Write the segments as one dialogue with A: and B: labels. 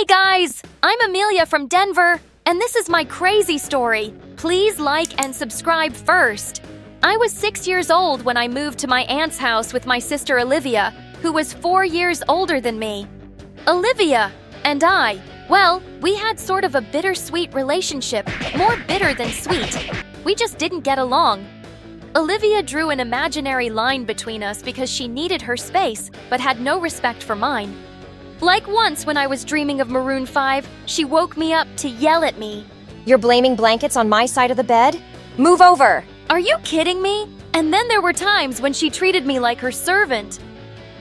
A: Hey guys, I'm Amelia from Denver, and this is my crazy story. Please like and subscribe first. I was 6 years old when I moved to my aunt's house with my sister Olivia, who was 4 years older than me. Olivia and I, well, we had sort of a bittersweet relationship, more bitter than sweet. We just didn't get along. Olivia drew an imaginary line between us because she needed her space, but had no respect for mine. Like once when I was dreaming of Maroon 5, she woke me up to yell at me.
B: You're blaming blankets on my side of the bed? Move over!
A: Are you kidding me? And then there were times when she treated me like her servant.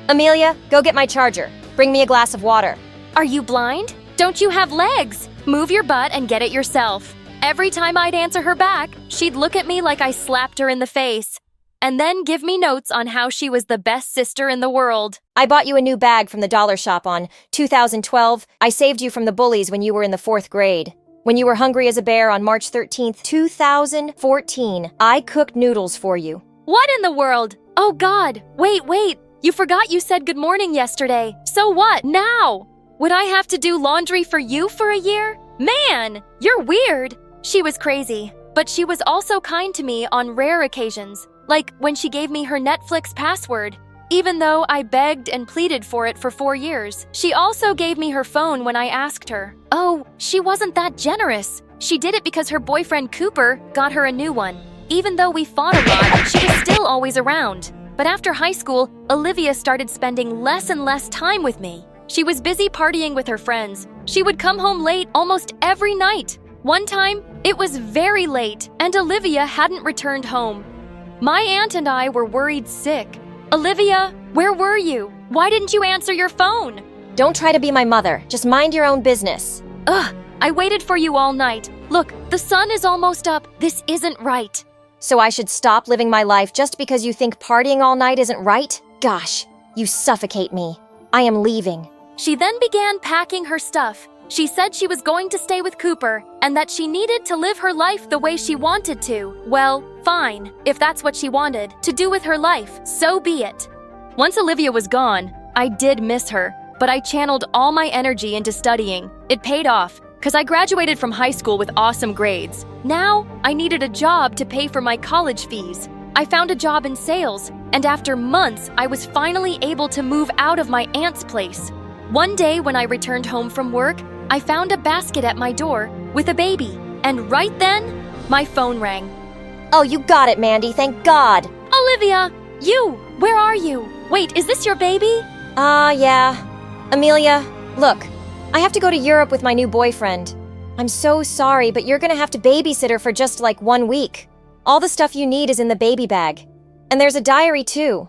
B: Amelia, go get my charger. Bring me a glass of water.
A: Are you blind? Don't you have legs? Move your butt and get it yourself. Every time I'd answer her back, she'd look at me like I slapped her in the face, and then give me notes on how she was the best sister in the world.
B: I bought you a new bag from the dollar shop on 2012. I saved you from the bullies when you were in the 4th grade. When you were hungry as a bear on March 13th, 2014, I cooked noodles for you.
A: What in the world? Oh God, wait. You forgot you said good morning yesterday. So what now? Would I have to do laundry for you for a year? Man, you're weird. She was crazy, but she was also kind to me on rare occasions, like when she gave me her Netflix password. Even though I begged and pleaded for it for 4 years, she also gave me her phone when I asked her. Oh, she wasn't that generous. She did it because her boyfriend Cooper got her a new one. Even though we fought a lot, she was still always around. But after high school, Olivia started spending less and less time with me. She was busy partying with her friends. She would come home late almost every night. One time, it was very late, and Olivia hadn't returned home. My aunt and I were worried sick. Olivia, where were you? Why didn't you answer your phone?
B: Don't try to be my mother. Just mind your own business.
A: Ugh, I waited for you all night. Look, the sun is almost up. This isn't right.
B: So I should stop living my life just because you think partying all night isn't right? Gosh, you suffocate me. I am leaving.
A: She then began packing her stuff. She said she was going to stay with Cooper and that she needed to live her life the way she wanted to. Well, fine, if that's what she wanted to do with her life, so be it. Once Olivia was gone, I did miss her, but I channeled all my energy into studying. It paid off, because I graduated from high school with awesome grades. Now, I needed a job to pay for my college fees. I found a job in sales, and after months, I was finally able to move out of my aunt's place. One day when I returned home from work, I found a basket at my door with a baby, and right then, my phone rang.
B: Oh, you got it, Mandy, thank God.
A: Olivia, where are you? Wait, is this your baby?
B: Yeah. Amelia, look, I have to go to Europe with my new boyfriend. I'm so sorry, but you're gonna have to babysit her for just like 1 week. All the stuff you need is in the baby bag. And there's a diary too.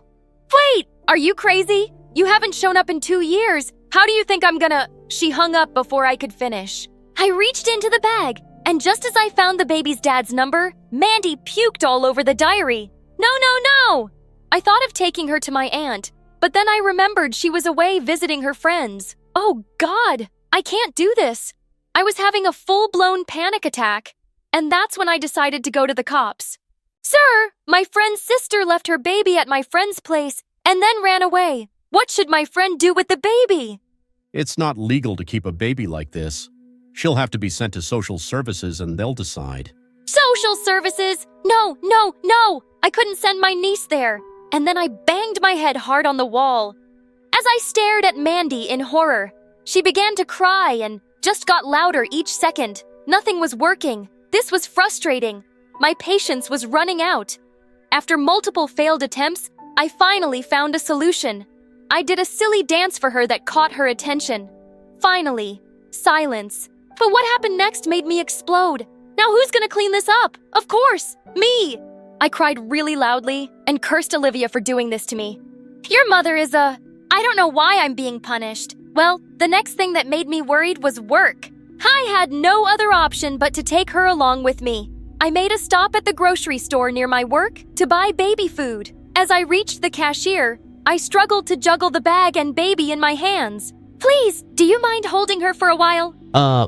A: Wait, are you crazy? You haven't shown up in 2 years. How do you think I'm gonna... She hung up before I could finish. I reached into the bag, and just as I found the baby's dad's number, Mandy puked all over the diary. No! I thought of taking her to my aunt, but then I remembered she was away visiting her friends. Oh God, I can't do this. I was having a full-blown panic attack, and that's when I decided to go to the cops. Sir, my friend's sister left her baby at my friend's place and then ran away. What should my friend do with the baby?
C: It's not legal to keep a baby like this. She'll have to be sent to social services and they'll decide.
A: Social services? No! I couldn't send my niece there. And then I banged my head hard on the wall. As I stared at Mandy in horror, she began to cry and just got louder each second. Nothing was working. This was frustrating. My patience was running out. After multiple failed attempts, I finally found a solution. I did a silly dance for her that caught her attention. Finally, silence. But what happened next made me explode. Now who's gonna clean this up? Of course, me! I cried really loudly and cursed Olivia for doing this to me. Your mother is I don't know why I'm being punished. Well, the next thing that made me worried was work. I had no other option but to take her along with me. I made a stop at the grocery store near my work to buy baby food. As I reached the cashier, I struggled to juggle the bag and baby in my hands. Please, do you mind holding her for a while?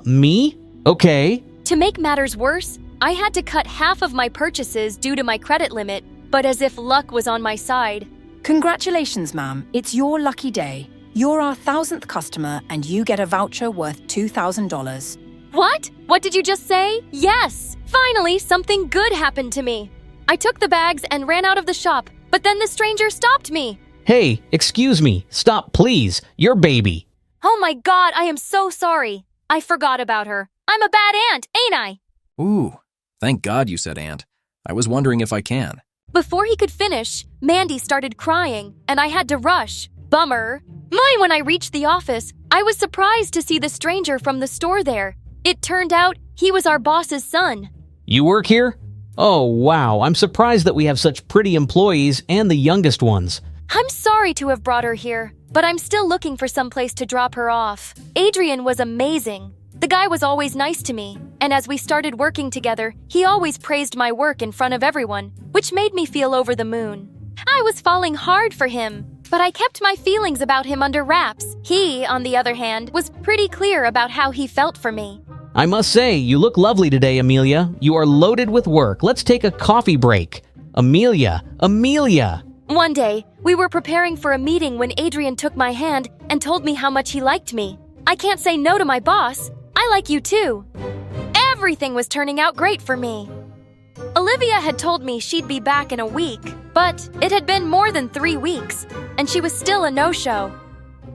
D: Me? Okay.
A: To make matters worse, I had to cut half of my purchases due to my credit limit, but as if luck was on my side.
E: Congratulations, ma'am. It's your lucky day. You're our 1,000th customer and you get a voucher worth $2,000.
A: What? What did you just say? Yes! Finally, something good happened to me. I took the bags and ran out of the shop, but then the stranger stopped me.
D: Hey, excuse me. Stop, please. Your baby.
A: Oh my God, I am so sorry. I forgot about her. I'm a bad aunt, ain't I?
F: Ooh, thank God you said aunt. I was wondering if I can.
A: Before he could finish, Mandy started crying, and I had to rush. Bummer. When I reached the office, I was surprised to see the stranger from the store there. It turned out he was our boss's son.
D: You work here? Oh, wow. I'm surprised that we have such pretty employees and the youngest ones.
A: I'm sorry to have brought her here, but I'm still looking for some place to drop her off. Adrian was amazing. The guy was always nice to me, and as we started working together, he always praised my work in front of everyone, which made me feel over the moon. I was falling hard for him, but I kept my feelings about him under wraps. He, on the other hand, was pretty clear about how he felt for me.
D: I must say, you look lovely today, Amelia. You are loaded with work. Let's take a coffee break. Amelia!
A: One day, we were preparing for a meeting when Adrian took my hand and told me how much he liked me. I can't say no to my boss. I like you too. Everything was turning out great for me. Olivia had told me she'd be back in a week, but it had been more than 3 weeks, and she was still a no-show.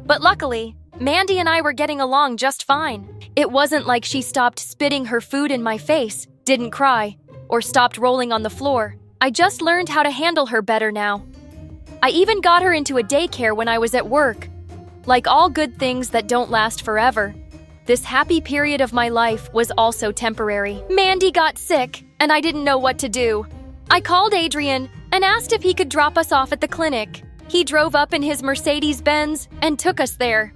A: But luckily, Mandy and I were getting along just fine. It wasn't like she stopped spitting her food in my face, didn't cry, or stopped rolling on the floor. I just learned how to handle her better now. I even got her into a daycare when I was at work. Like all good things that don't last forever, this happy period of my life was also temporary. Mandy got sick, and I didn't know what to do. I called Adrian and asked if he could drop us off at the clinic. He drove up in his Mercedes-Benz and took us there.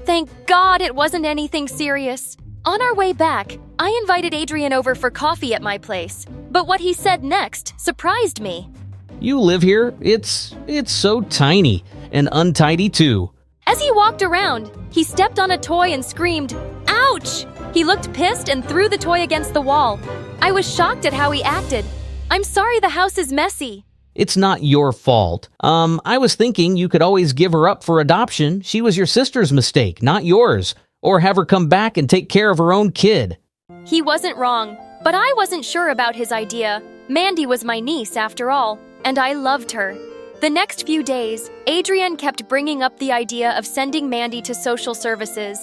A: Thank God it wasn't anything serious. On our way back, I invited Adrian over for coffee at my place, but what he said next surprised me.
D: You live here? It's so tiny and untidy too.
A: As he walked around, he stepped on a toy and screamed, "Ouch!" He looked pissed and threw the toy against the wall. I was shocked at how he acted. I'm sorry the house is messy.
D: It's not your fault. I was thinking you could always give her up for adoption. She was your sister's mistake, not yours. Or have her come back and take care of her own kid.
A: He wasn't wrong, but I wasn't sure about his idea. Mandy was my niece after all, and I loved her. The next few days, Adrian kept bringing up the idea of sending Mandy to social services.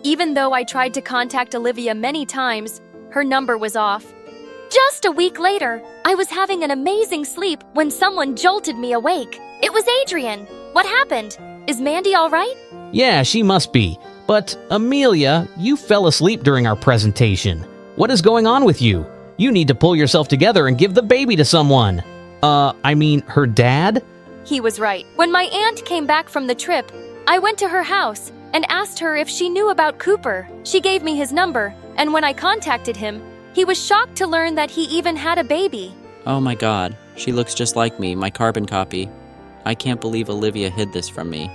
A: Even though I tried to contact Olivia many times, her number was off. Just a week later, I was having an amazing sleep when someone jolted me awake. It was Adrian. What happened? Is Mandy all right?
D: Yeah, she must be. But, Amelia, you fell asleep during our presentation. What is going on with you? You need to pull yourself together and give the baby to someone. Her dad?
A: He was right. When my aunt came back from the trip, I went to her house and asked her if she knew about Cooper. She gave me his number, and when I contacted him, he was shocked to learn that he even had a baby.
G: Oh my God, she looks just like me, my carbon copy. I can't believe Olivia hid this from me.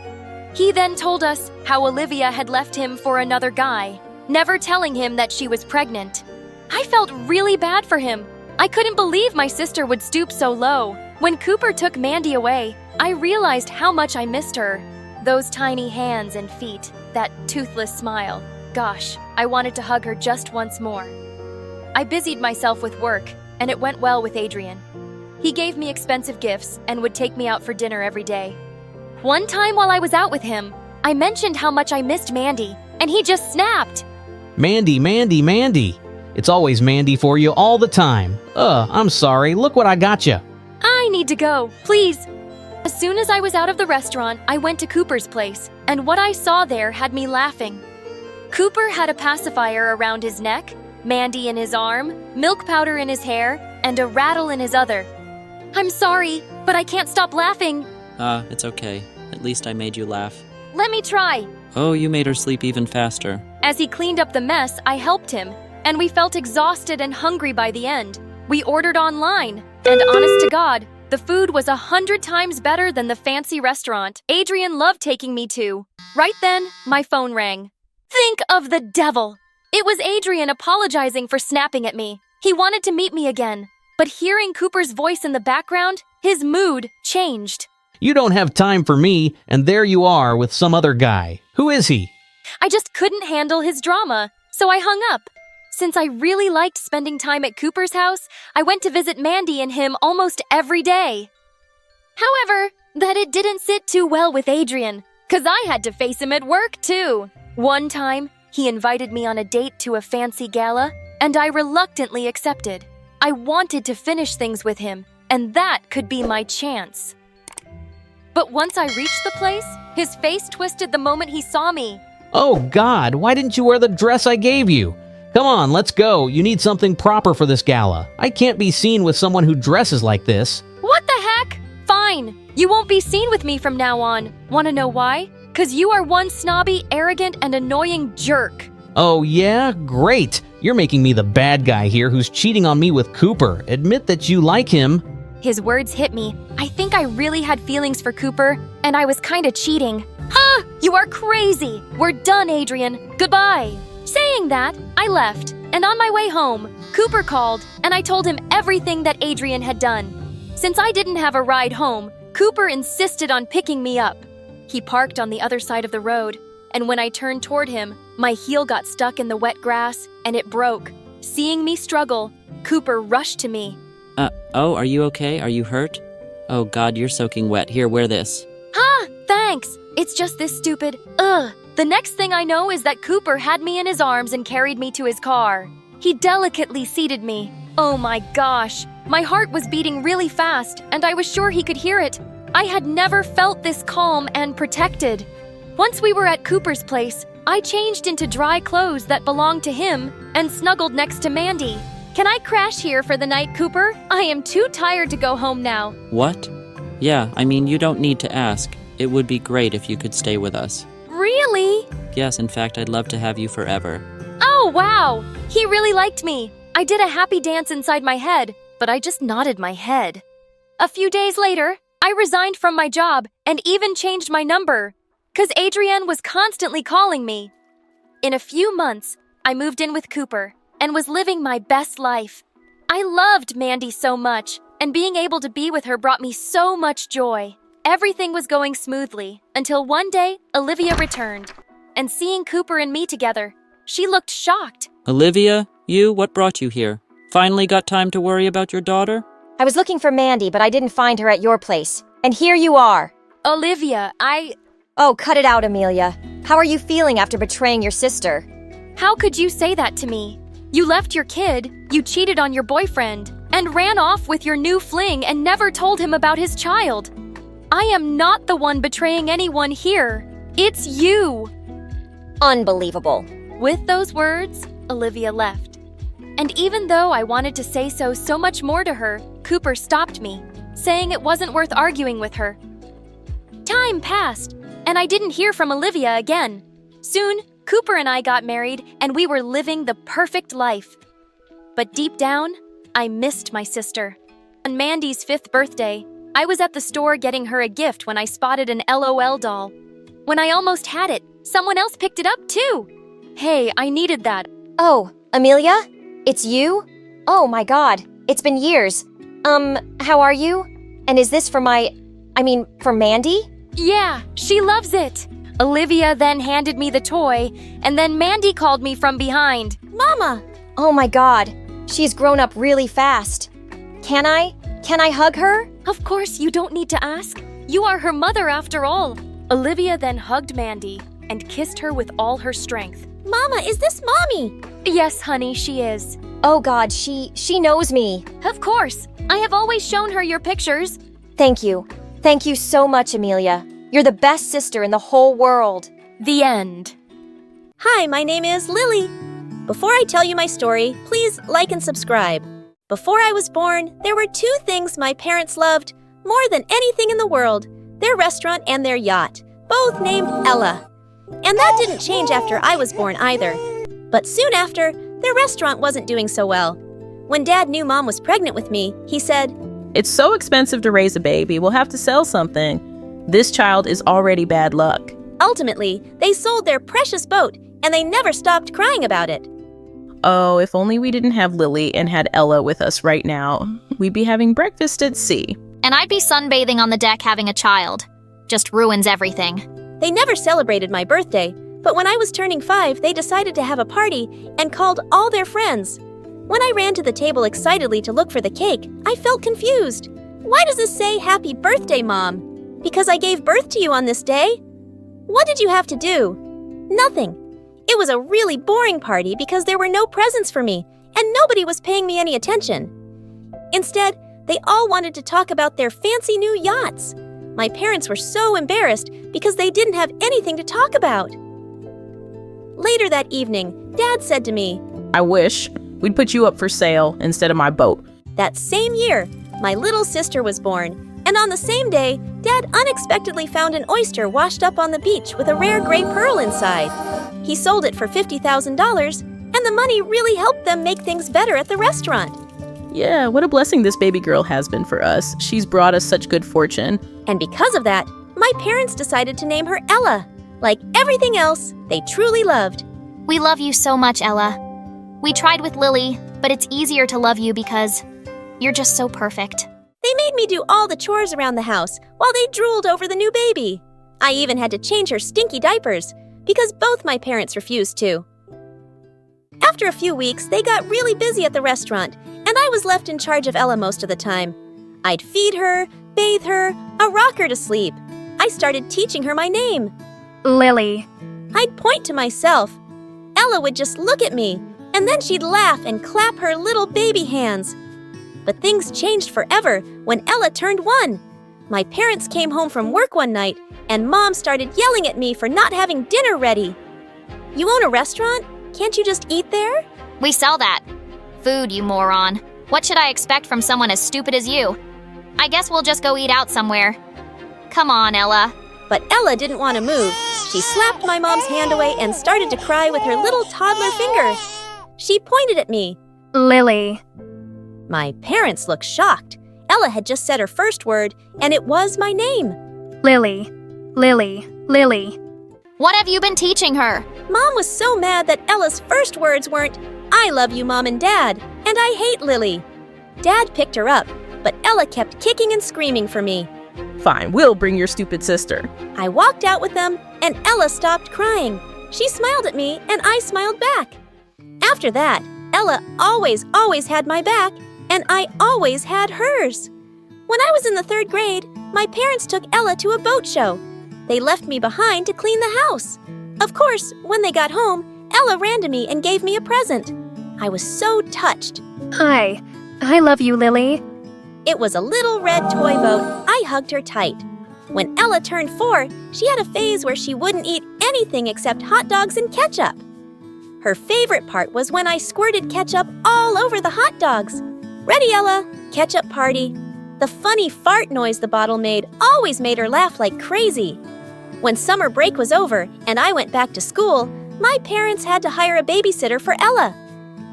A: He then told us how Olivia had left him for another guy, never telling him that she was pregnant. I felt really bad for him. I couldn't believe my sister would stoop so low. When Cooper took Mandy away, I realized how much I missed her. Those tiny hands and feet, that toothless smile. Gosh, I wanted to hug her just once more. I busied myself with work, and it went well with Adrian. He gave me expensive gifts and would take me out for dinner every day. One time while I was out with him, I mentioned how much I missed Mandy, and he just snapped.
D: Mandy. It's always Mandy for you all the time. I'm sorry. Look what I got you.
A: I need to go, please. As soon as I was out of the restaurant, I went to Cooper's place, and what I saw there had me laughing. Cooper had a pacifier around his neck, Mandy in his arm, milk powder in his hair, and a rattle in his other. I'm sorry, but I can't stop laughing.
G: It's okay. At least I made you laugh.
A: Let me try.
G: Oh, you made her sleep even faster.
A: As he cleaned up the mess, I helped him, and we felt exhausted and hungry by the end. We ordered online, and honest to God, the food was 100 times better than the fancy restaurant Adrian loved taking me to. Right then, my phone rang. Think of the devil! It was Adrian apologizing for snapping at me. He wanted to meet me again, but hearing Cooper's voice in the background, his mood changed.
D: You don't have time for me, and there you are with some other guy. Who is he?
A: I just couldn't handle his drama, so I hung up. Since I really liked spending time at Cooper's house, I went to visit Mandy and him almost every day. However, that it didn't sit too well with Adrian, 'cause I had to face him at work too. One time, he invited me on a date to a fancy gala, and I reluctantly accepted. I wanted to finish things with him, and that could be my chance. But once I reached the place, his face twisted the moment he saw me.
D: Oh God, why didn't you wear the dress I gave you? Come on, let's go. You need something proper for this gala. I can't be seen with someone who dresses like this.
A: What the heck? Fine. You won't be seen with me from now on. Wanna know why? 'Cause you are one snobby, arrogant, and annoying jerk.
D: Oh yeah? Great. You're making me the bad guy here who's cheating on me with Cooper. Admit that you like him.
A: His words hit me. I think I really had feelings for Cooper, and I was kinda cheating. Ha! You are crazy! We're done, Adrian. Goodbye. Saying that, I left, and on my way home, Cooper called, and I told him everything that Adrian had done. Since I didn't have a ride home, Cooper insisted on picking me up. He parked on the other side of the road, and when I turned toward him, my heel got stuck in the wet grass, and it broke. Seeing me struggle, Cooper rushed to me.
G: Oh, are you okay? Are you hurt? Oh God, you're soaking wet. Here, wear this.
A: Ha! Thanks! It's just this stupid, The next thing I know is that Cooper had me in his arms and carried me to his car. He delicately seated me. Oh my gosh! My heart was beating really fast, and I was sure he could hear it. I had never felt this calm and protected. Once we were at Cooper's place, I changed into dry clothes that belonged to him and snuggled next to Mandy. Can I crash here for the night, Cooper? I am too tired to go home now.
G: What? Yeah, I mean, you don't need to ask. It would be great if you could stay with us.
A: Really?
G: Yes, in fact, I'd love to have you forever.
A: Oh, wow! He really liked me. I did a happy dance inside my head, but I just nodded my head. A few days later, I resigned from my job and even changed my number, 'cause Adrian was constantly calling me. In a few months, I moved in with Cooper and was living my best life. I loved Mandy so much, and being able to be with her brought me so much joy. Everything was going smoothly until one day Olivia returned, and seeing Cooper and me together, she looked shocked.
G: Olivia, what brought you here? Finally got time to worry about your daughter?
B: I was looking for Mandy, but I didn't find her at your place. And here you are.
A: Olivia,
B: Oh, cut it out, Amelia. How are you feeling after betraying your sister?
A: How could you say that to me? You left your kid, you cheated on your boyfriend, and ran off with your new fling and never told him about his child. I am not the one betraying anyone here. It's you.
B: Unbelievable.
A: With those words, Olivia left. And even though I wanted to say so much more to her, Cooper stopped me, saying it wasn't worth arguing with her. Time passed, and I didn't hear from Olivia again. Soon, Cooper and I got married, and we were living the perfect life. But deep down, I missed my sister. On Mandy's 5th birthday, I was at the store getting her a gift when I spotted an LOL doll. When I almost had it, someone else picked it up too. Hey, I needed that.
B: Oh, Amelia? It's you? Oh my God, it's been years. How are you? And is this for for Mandy?
A: Yeah, she loves it. Olivia then handed me the toy, and then Mandy called me from behind. Mama!
B: Oh my God, she's grown up really fast. Can I hug her?
A: Of course, you don't need to ask. You are her mother after all. Olivia then hugged Mandy and kissed her with all her strength.
H: Mama, is this Mommy?
A: Yes, honey, she is.
B: Oh God, she knows me.
A: Of course. I have always shown her your pictures.
B: Thank you. Thank you so much, Amelia. You're the best sister in the whole world.
A: The end.
H: Hi, my name is Lily. Before I tell you my story, please like and subscribe. Before I was born, there were two things my parents loved more than anything in the world: their restaurant and their yacht, both named Ella. And that didn't change after I was born either. But soon after, their restaurant wasn't doing so well. When Dad knew Mom was pregnant with me, he said,
I: "It's so expensive to raise a baby, we'll have to sell something. This child is already bad luck."
H: Ultimately, they sold their precious boat, and they never stopped crying about it.
I: Oh, if only we didn't have Lily and had Ella with us right now. We'd be having breakfast at sea.
A: And I'd be sunbathing on the deck having a child. Just ruins everything.
H: They never celebrated my birthday, but when I was turning 5, they decided to have a party and called all their friends. When I ran to the table excitedly to look for the cake, I felt confused. Why does this say Happy Birthday, Mom? Because I gave birth to you on this day? What did you have to do? Nothing. It was a really boring party because there were no presents for me, and nobody was paying me any attention. Instead, they all wanted to talk about their fancy new yachts. My parents were so embarrassed because they didn't have anything to talk about. Later that evening, Dad said to me,
I: I wish we'd put you up for sale instead of my boat.
H: That same year, my little sister was born, and on the same day, Dad unexpectedly found an oyster washed up on the beach with a rare gray pearl inside. He sold it for $50,000, and the money really helped them make things better at the restaurant.
I: Yeah, what a blessing this baby girl has been for us. She's brought us such good fortune.
H: And because of that, my parents decided to name her Ella. Like everything else, they truly loved.
A: We love you so much, Ella. We tried with Lily, but it's easier to love you because you're just so perfect.
H: They made me do all the chores around the house while they drooled over the new baby. I even had to change her stinky diapers because both my parents refused to. After a few weeks, they got really busy at the restaurant, and I was left in charge of Ella most of the time. I'd feed her, bathe her, rock her to sleep. I started teaching her my name.
A: Lily.
H: I'd point to myself. Ella would just look at me, and then she'd laugh and clap her little baby hands. But things changed forever when Ella turned 1. My parents came home from work one night, and Mom started yelling at me for not having dinner ready. You own a restaurant? Can't you just eat there?
A: We sell that. Food, you moron. What should I expect from someone as stupid as you? I guess we'll just go eat out somewhere. Come on, Ella.
H: But Ella didn't want to move. She slapped my mom's hand away and started to cry with her little toddler finger. She pointed at me.
A: Lily.
H: My parents looked shocked. Ella had just said her first word, and it was my name.
A: Lily. Lily. Lily. What have you been teaching her?
H: Mom was so mad that Ella's first words weren't, I love you, Mom and Dad, and I hate Lily. Dad picked her up, but Ella kept kicking and screaming for me.
I: Fine, we'll bring your stupid sister.
H: I walked out with them, and Ella stopped crying. She smiled at me, and I smiled back. After that, Ella always had my back, and I always had hers. When I was in the 3rd grade, my parents took Ella to a boat show. They left me behind to clean the house. Of course, when they got home, Ella ran to me and gave me a present. I was so touched.
A: Hi. I love you, Lily.
H: It was a little red toy boat. I hugged her tight. When Ella turned 4, she had a phase where she wouldn't eat anything except hot dogs and ketchup. Her favorite part was when I squirted ketchup all over the hot dogs. Ready, Ella? Ketchup party. The funny fart noise the bottle made always made her laugh like crazy. When summer break was over and I went back to school, my parents had to hire a babysitter for Ella.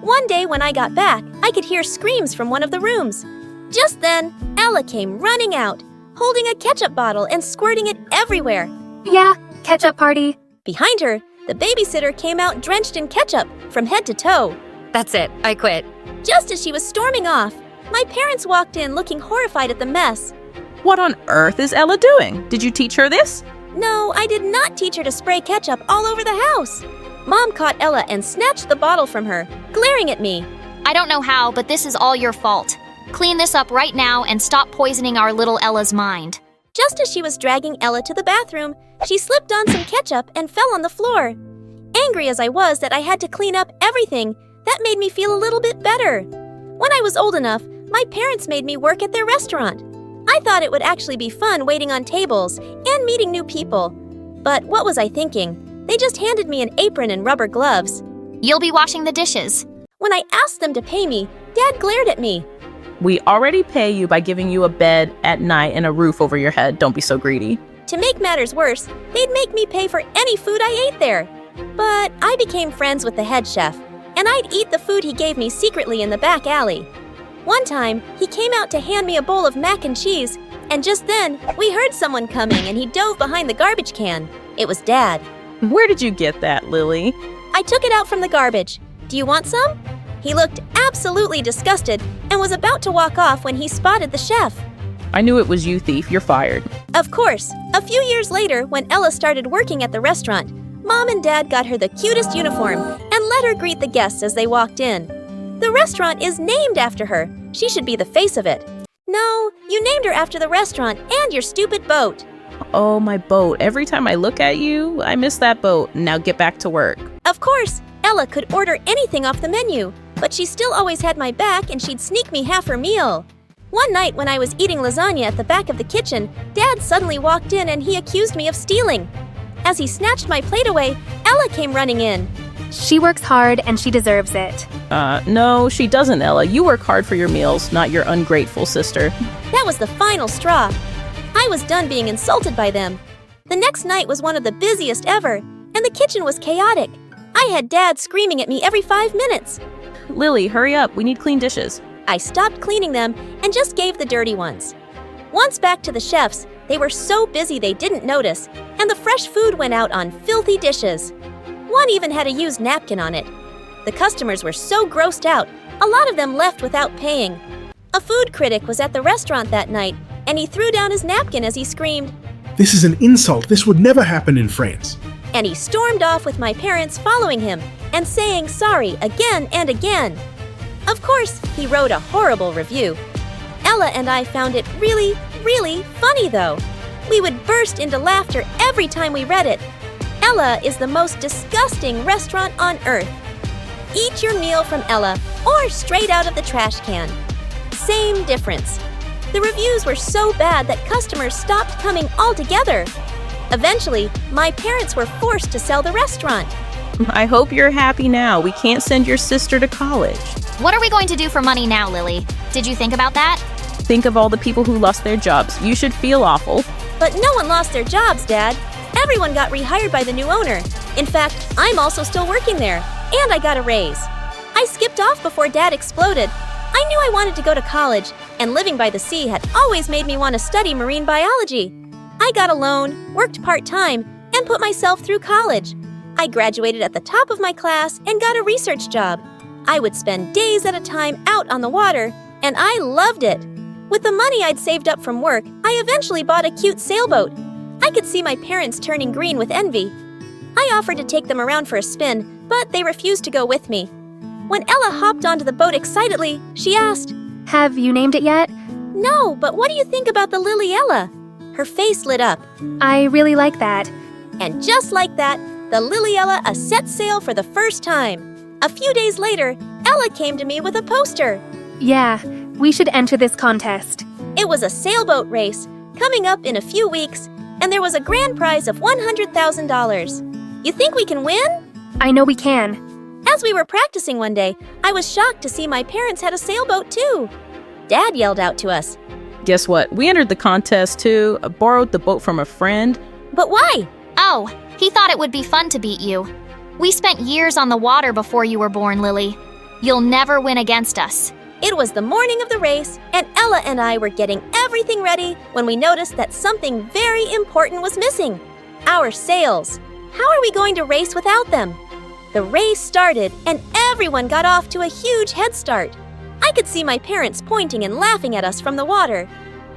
H: One day when I got back, I could hear screams from one of the rooms. Just then, Ella came running out, holding a ketchup bottle and squirting it everywhere.
A: Yeah, ketchup party.
H: Behind her, the babysitter came out drenched in ketchup from head to toe.
A: That's it. I quit.
H: Just as she was storming off, my parents walked in looking horrified at the mess.
I: What on earth is Ella doing? Did you teach her this?
H: No, I did not teach her to spray ketchup all over the house. Mom caught Ella and snatched the bottle from her, glaring at me.
A: I don't know how, but this is all your fault. Clean this up right now and stop poisoning our little Ella's mind.
H: Just as she was dragging Ella to the bathroom, she slipped on some ketchup and fell on the floor. Angry as I was that I had to clean up everything, that made me feel a little bit better. When I was old enough, my parents made me work at their restaurant. I thought it would actually be fun waiting on tables and meeting new people. But what was I thinking? They just handed me an apron and rubber gloves.
A: You'll be washing the dishes.
H: When I asked them to pay me, Dad glared at me.
I: We already pay you by giving you a bed at night and a roof over your head. Don't be so greedy.
H: To make matters worse, they'd make me pay for any food I ate there. But I became friends with the head chef, and I'd eat the food he gave me secretly in the back alley. One time, he came out to hand me a bowl of mac and cheese, and just then, we heard someone coming and he dove behind the garbage can. It was Dad.
I: Where did you get that, Lily?
H: I took it out from the garbage. Do you want some? He looked absolutely disgusted and was about to walk off when he spotted the chef.
I: I knew it was you, thief. You're fired.
H: Of course, a few years later, when Ella started working at the restaurant, Mom and Dad got her the cutest uniform and let her greet the guests as they walked in. The restaurant is named after her. She should be the face of it. No, you named her after the restaurant and your stupid boat.
I: Oh, my boat. Every time I look at you, I miss that boat. Now get back to work.
H: Of course, Ella could order anything off the menu, but she still always had my back and she'd sneak me half her meal. One night when I was eating lasagna at the back of the kitchen, Dad suddenly walked in and he accused me of stealing. As he snatched my plate away, Ella came running in.
J: She works hard and she deserves it.
I: No, she doesn't, Ella. You work hard for your meals, not your ungrateful sister.
H: That was the final straw. I was done being insulted by them. The next night was one of the busiest ever, and the kitchen was chaotic. I had Dad screaming at me every 5 minutes.
I: Lily, hurry up. We need clean dishes.
H: I stopped cleaning them and just gave the dirty ones. Once back to the chefs, they were so busy they didn't notice, and the fresh food went out on filthy dishes. One even had a used napkin on it. The customers were so grossed out, a lot of them left without paying. A food critic was at the restaurant that night, and he threw down his napkin as he screamed,
K: "This is an insult. This would never happen in France."
H: And he stormed off with my parents following him and saying sorry again and again. Of course, he wrote a horrible review. Ella and I found it really, really funny though. We would burst into laughter every time we read it. Ella is the most disgusting restaurant on earth. Eat your meal from Ella or straight out of the trash can. Same difference. The reviews were so bad that customers stopped coming altogether. Eventually, my parents were forced to sell the restaurant.
I: I hope you're happy now. We can't send your sister to college.
A: What are we going to do for money now, Lily? Did you think about that?
I: Think of all the people who lost their jobs. You should feel awful.
H: But no one lost their jobs, Dad. Everyone got rehired by the new owner. In fact, I'm also still working there, and I got a raise. I skipped off before Dad exploded. I knew I wanted to go to college, and living by the sea had always made me want to study marine biology. I got a loan, worked part-time, and put myself through college. I graduated at the top of my class and got a research job. I would spend days at a time out on the water, and I loved it. With the money I'd saved up from work, I eventually bought a cute sailboat. I could see my parents turning green with envy. I offered to take them around for a spin, but they refused to go with me. When Ella hopped onto the boat excitedly, she asked,
J: Have you named it yet?
H: "No, but what do you think about the Lily Ella?" Her face lit up.
J: I really like that.
H: And just like that, the Lily Ella set sail for the first time. A few days later, Ella came to me with a poster.
J: Yeah, we should enter this contest.
H: It was a sailboat race coming up in a few weeks, and there was a grand prize of $100,000. You think we can win?
J: I know we can.
H: As we were practicing one day, I was shocked to see my parents had a sailboat too. Dad yelled out to us,
I: Guess what? We entered the contest too. Borrowed the boat from a friend.
H: "But why?"
A: Oh, he thought it would be fun to beat you. We spent years on the water before you were born, Lily. You'll never win against us.
H: It was the morning of the race, and Ella and I were getting everything ready when we noticed that something very important was missing. Our sails. How are we going to race without them? The race started, and everyone got off to a huge head start. I could see my parents pointing and laughing at us from the water.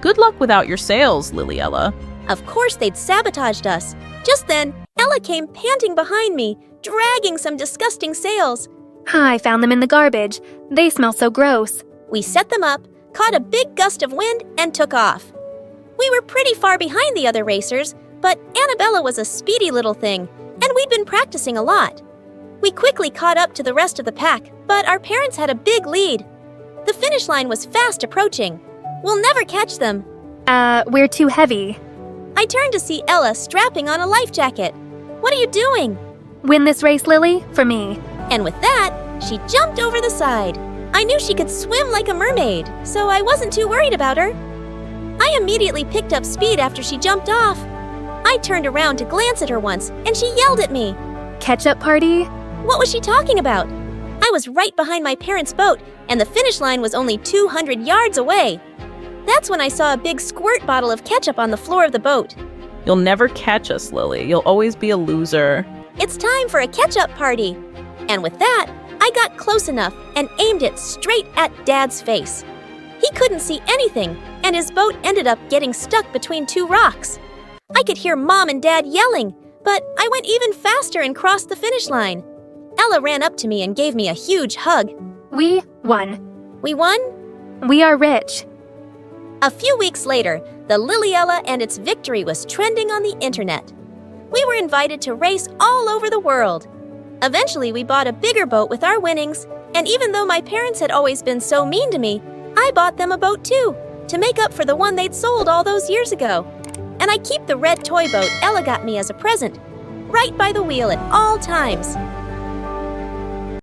I: Good luck without your sails, Lily Ella.
H: Of course they'd sabotaged us. Just then, Ella came panting behind me, dragging some disgusting sails.
J: I found them in the garbage. They smell so gross.
H: We set them up, caught a big gust of wind, and took off. We were pretty far behind the other racers, but Annabella was a speedy little thing, and we'd been practicing a lot. We quickly caught up to the rest of the pack, but our parents had a big lead. The finish line was fast approaching. We'll never catch them.
J: We're too heavy.
H: I turned to see Ella strapping on a life jacket. What are you doing?
J: Win this race, Lily, for me.
H: And with that, she jumped over the side. I knew she could swim like a mermaid, so I wasn't too worried about her. I immediately picked up speed after she jumped off. I turned around to glance at her once, and she yelled at me.
J: Ketchup party?
H: What was she talking about? I was right behind my parents' boat, and the finish line was only 200 yards away. That's when I saw a big squirt bottle of ketchup on the floor of the boat.
I: You'll never catch us, Lily. You'll always be a loser.
H: It's time for a ketchup party. And with that, I got close enough and aimed it straight at Dad's face. He couldn't see anything, and his boat ended up getting stuck between two rocks. I could hear Mom and Dad yelling, but I went even faster and crossed the finish line. Ella ran up to me and gave me a huge hug.
J: We won.
H: We won?
J: We are rich.
H: A few weeks later, the Liliella and its victory was trending on the internet. We were invited to race all over the world. Eventually, we bought a bigger boat with our winnings, and even though my parents had always been so mean to me, I bought them a boat too, to make up for the one they'd sold all those years ago. And I keep the red toy boat Ella got me as a present, right by the wheel at all times.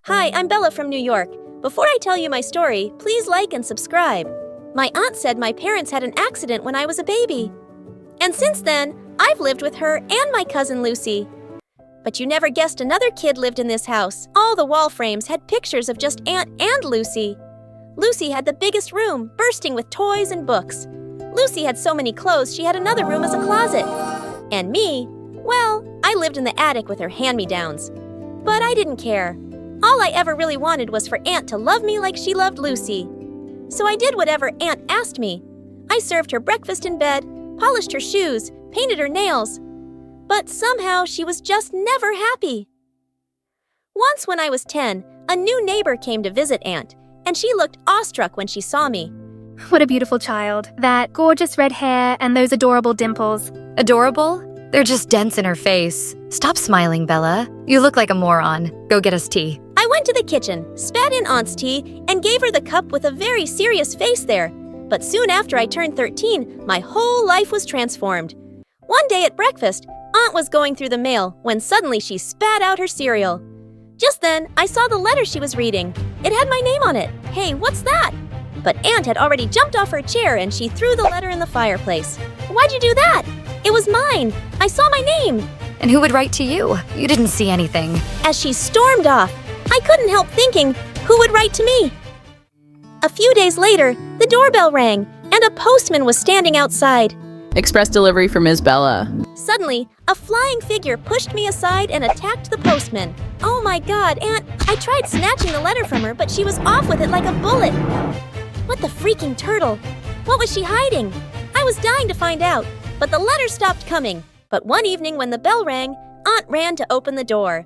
H: Hi, I'm Bella from New York. Before I tell you my story, please like and subscribe. My aunt said my parents had an accident when I was a baby. And since then, I've lived with her and my cousin Lucy. But you never guessed another kid lived in this house. All the wall frames had pictures of just Aunt and Lucy. Lucy had the biggest room, bursting with toys and books. Lucy had so many clothes she had another room as a closet. And me, well, I lived in the attic with her hand-me-downs. But I didn't care. All I ever really wanted was for Aunt to love me like she loved Lucy. So I did whatever Aunt asked me. I served her breakfast in bed, polished her shoes, painted her nails. But somehow she was just never happy. Once when I was 10, a new neighbor came to visit Aunt, and she looked awestruck when she saw me.
J: What a beautiful child. That gorgeous red hair and those adorable dimples.
A: Adorable? They're just dents in her face. Stop smiling, Bella. You look like a moron. Go get us tea.
H: I went to the kitchen, spat in Aunt's tea, and gave her the cup with a very serious face there. But soon after I turned 13, my whole life was transformed. One day at breakfast, Aunt was going through the mail when suddenly she spat out her cereal. Just then, I saw the letter she was reading. It had my name on it. Hey, what's that? But Aunt had already jumped off her chair and she threw the letter in the fireplace. Why'd you do that? It was mine. I saw my name.
A: And who would write to you? You didn't see anything.
H: As she stormed off, I couldn't help thinking, who would write to me? A few days later, the doorbell rang, and a postman was standing outside.
I: Express delivery for Ms. Bella.
H: Suddenly, a flying figure pushed me aside and attacked the postman. Oh my God, Aunt! I tried snatching the letter from her, but she was off with it like a bullet. What the freaking turtle? What was she hiding? I was dying to find out, but the letter stopped coming. But one evening when the bell rang, Aunt ran to open the door.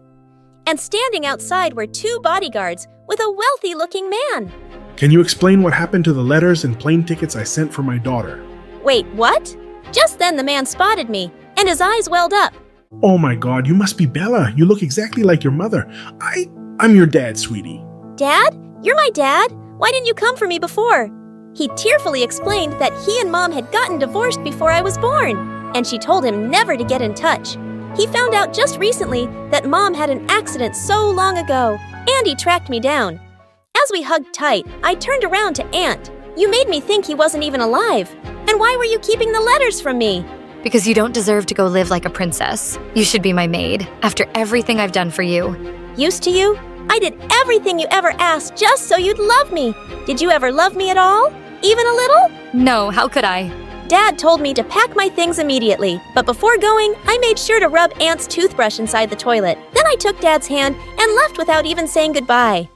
H: And standing outside were two bodyguards with a wealthy-looking man.
K: Can you explain what happened to the letters and plane tickets I sent for my daughter?
H: Wait, what? Just then the man spotted me, and his eyes welled up.
K: Oh my God, you must be Bella. You look exactly like your mother. I'm your dad, sweetie.
H: Dad? You're my dad? Why didn't you come for me before? He tearfully explained that he and Mom had gotten divorced before I was born, and she told him never to get in touch. He found out just recently that Mom had an accident so long ago, and he tracked me down. As we hugged tight, I turned around to Aunt. You made me think he wasn't even alive. And why were you keeping the letters from me?
A: Because you don't deserve to go live like a princess. You should be my maid, after everything I've done for you.
H: Used to you? I did everything you ever asked just so you'd love me. Did you ever love me at all? Even a little?
A: No, how could I?
H: Dad told me to pack my things immediately, but before going, I made sure to rub Aunt's toothbrush inside the toilet. Then I took Dad's hand and left without even saying goodbye.